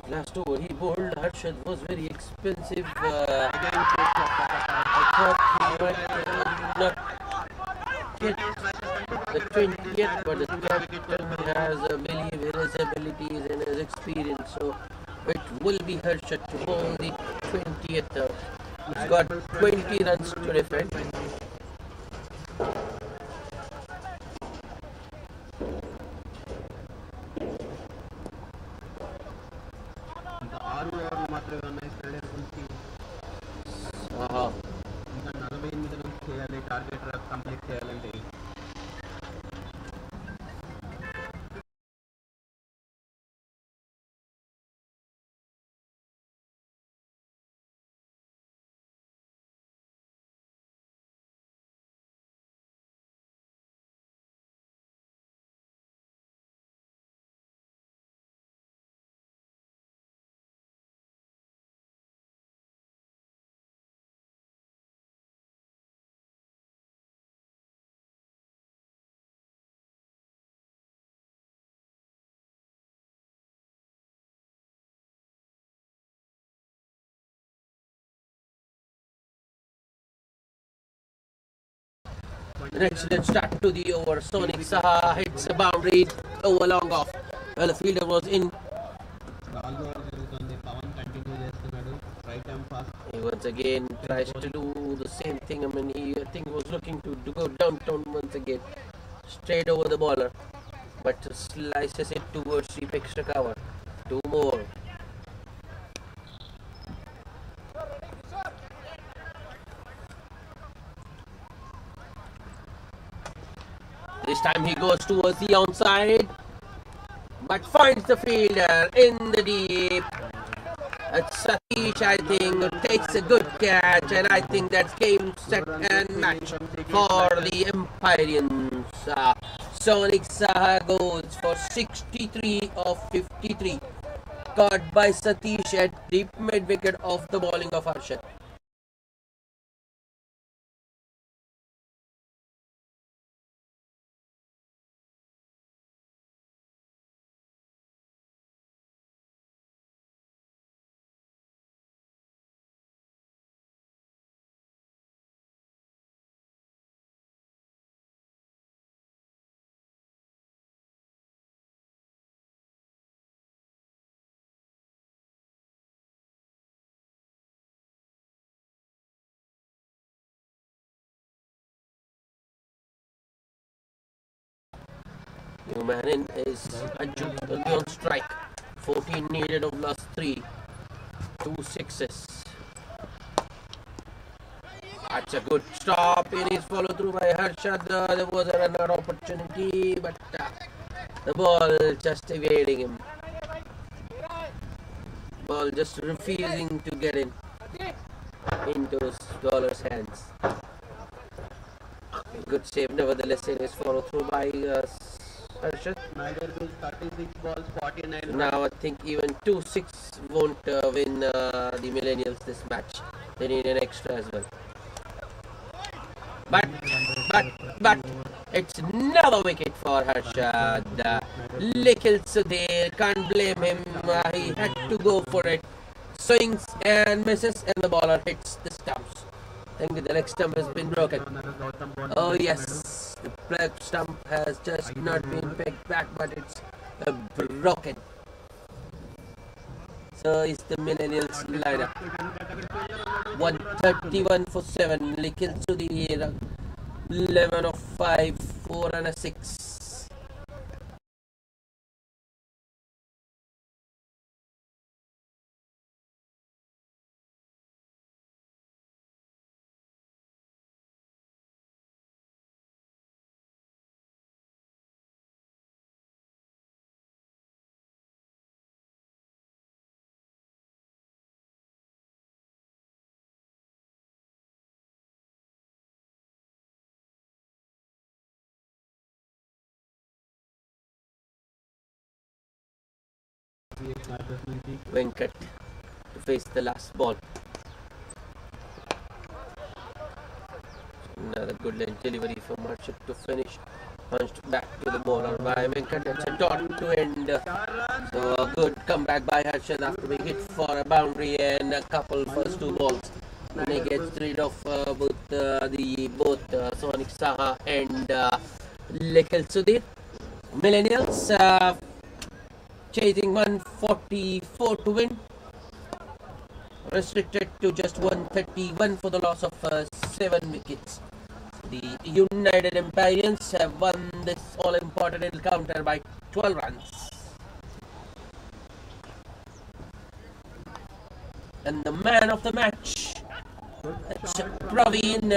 Speaker 1: Last over he bowled. Harshad was very expensive. I thought he might not get the 20 yet, but the captain has a belief in his abilities and his experience, so it will be Harshad to bowl the 20th. He's got 20 runs to defend.
Speaker 2: Target complete చేయాలంటే
Speaker 1: An excellent start to the over. Sonic Saha hits a boundary over long off. Well, the fielder was in. He once again tries to do the same thing. I mean, he I think was looking to go downtown once again, straight over the bowler, but slices it towards the extra cover. 2 more. This time he goes towards the outside, but finds the fielder in the deep. Satish, I think, takes a good catch, and I think that's game, set, and match for the Empyreans. Sonic Saha goes for 63 of 53. Caught by Satish at the mid-wicket of the bowling of Harshad. New man in is Ajut on strike. 14 needed of last 3. 2 sixes. That's a good stop. It is followed through by Harshad. There was a runner opportunity, but the ball just evading him. Ball just refusing to get in into bowler's hands. Good save, nevertheless, it is followed through by Harshad.
Speaker 2: Snyder with 36 balls, 49 runs.
Speaker 1: Now I think even 2-6 won't win the Millennials this match. They need an extra as well. But it's another wicket for Harshad. Nikhil Sudhir, can't blame him. He had to go for it. Swings and misses, and the bowler hits the stumps. I think the leg stump has been broken. Oh yes, the leg stump has just not been pegged back, but it's broken. So is the Millennials lineup. 131 for 7. Nikhil Sudhir, 11 of 5, 4 and a 6. Venkat to face the last ball. Another good line delivery from Harshad to finish. Punched back to the bowler by Venkat. It's a dot to end. So a good comeback by Harshad after being hit for a boundary and a couple first two balls. And he gets rid of both Sonik Saha and Nikhil Sudhir. Millennials chasing 144 to win. Restricted to just 131 for the loss of 7 wickets. The United Empyreans have won this all-important encounter by 12 runs. And the man of the match, Praveen,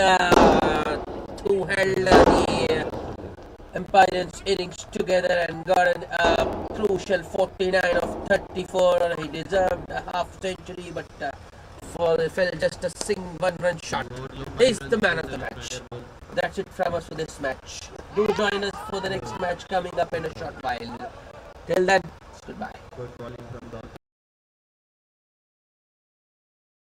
Speaker 1: who held the Empyreans innings together and got a crucial 49 of 34. He deserved a half century, but fell just a 1-run short. He's the man of the match. That's it from us for this match. Do join us for the next match coming up in a short while. Till then, goodbye.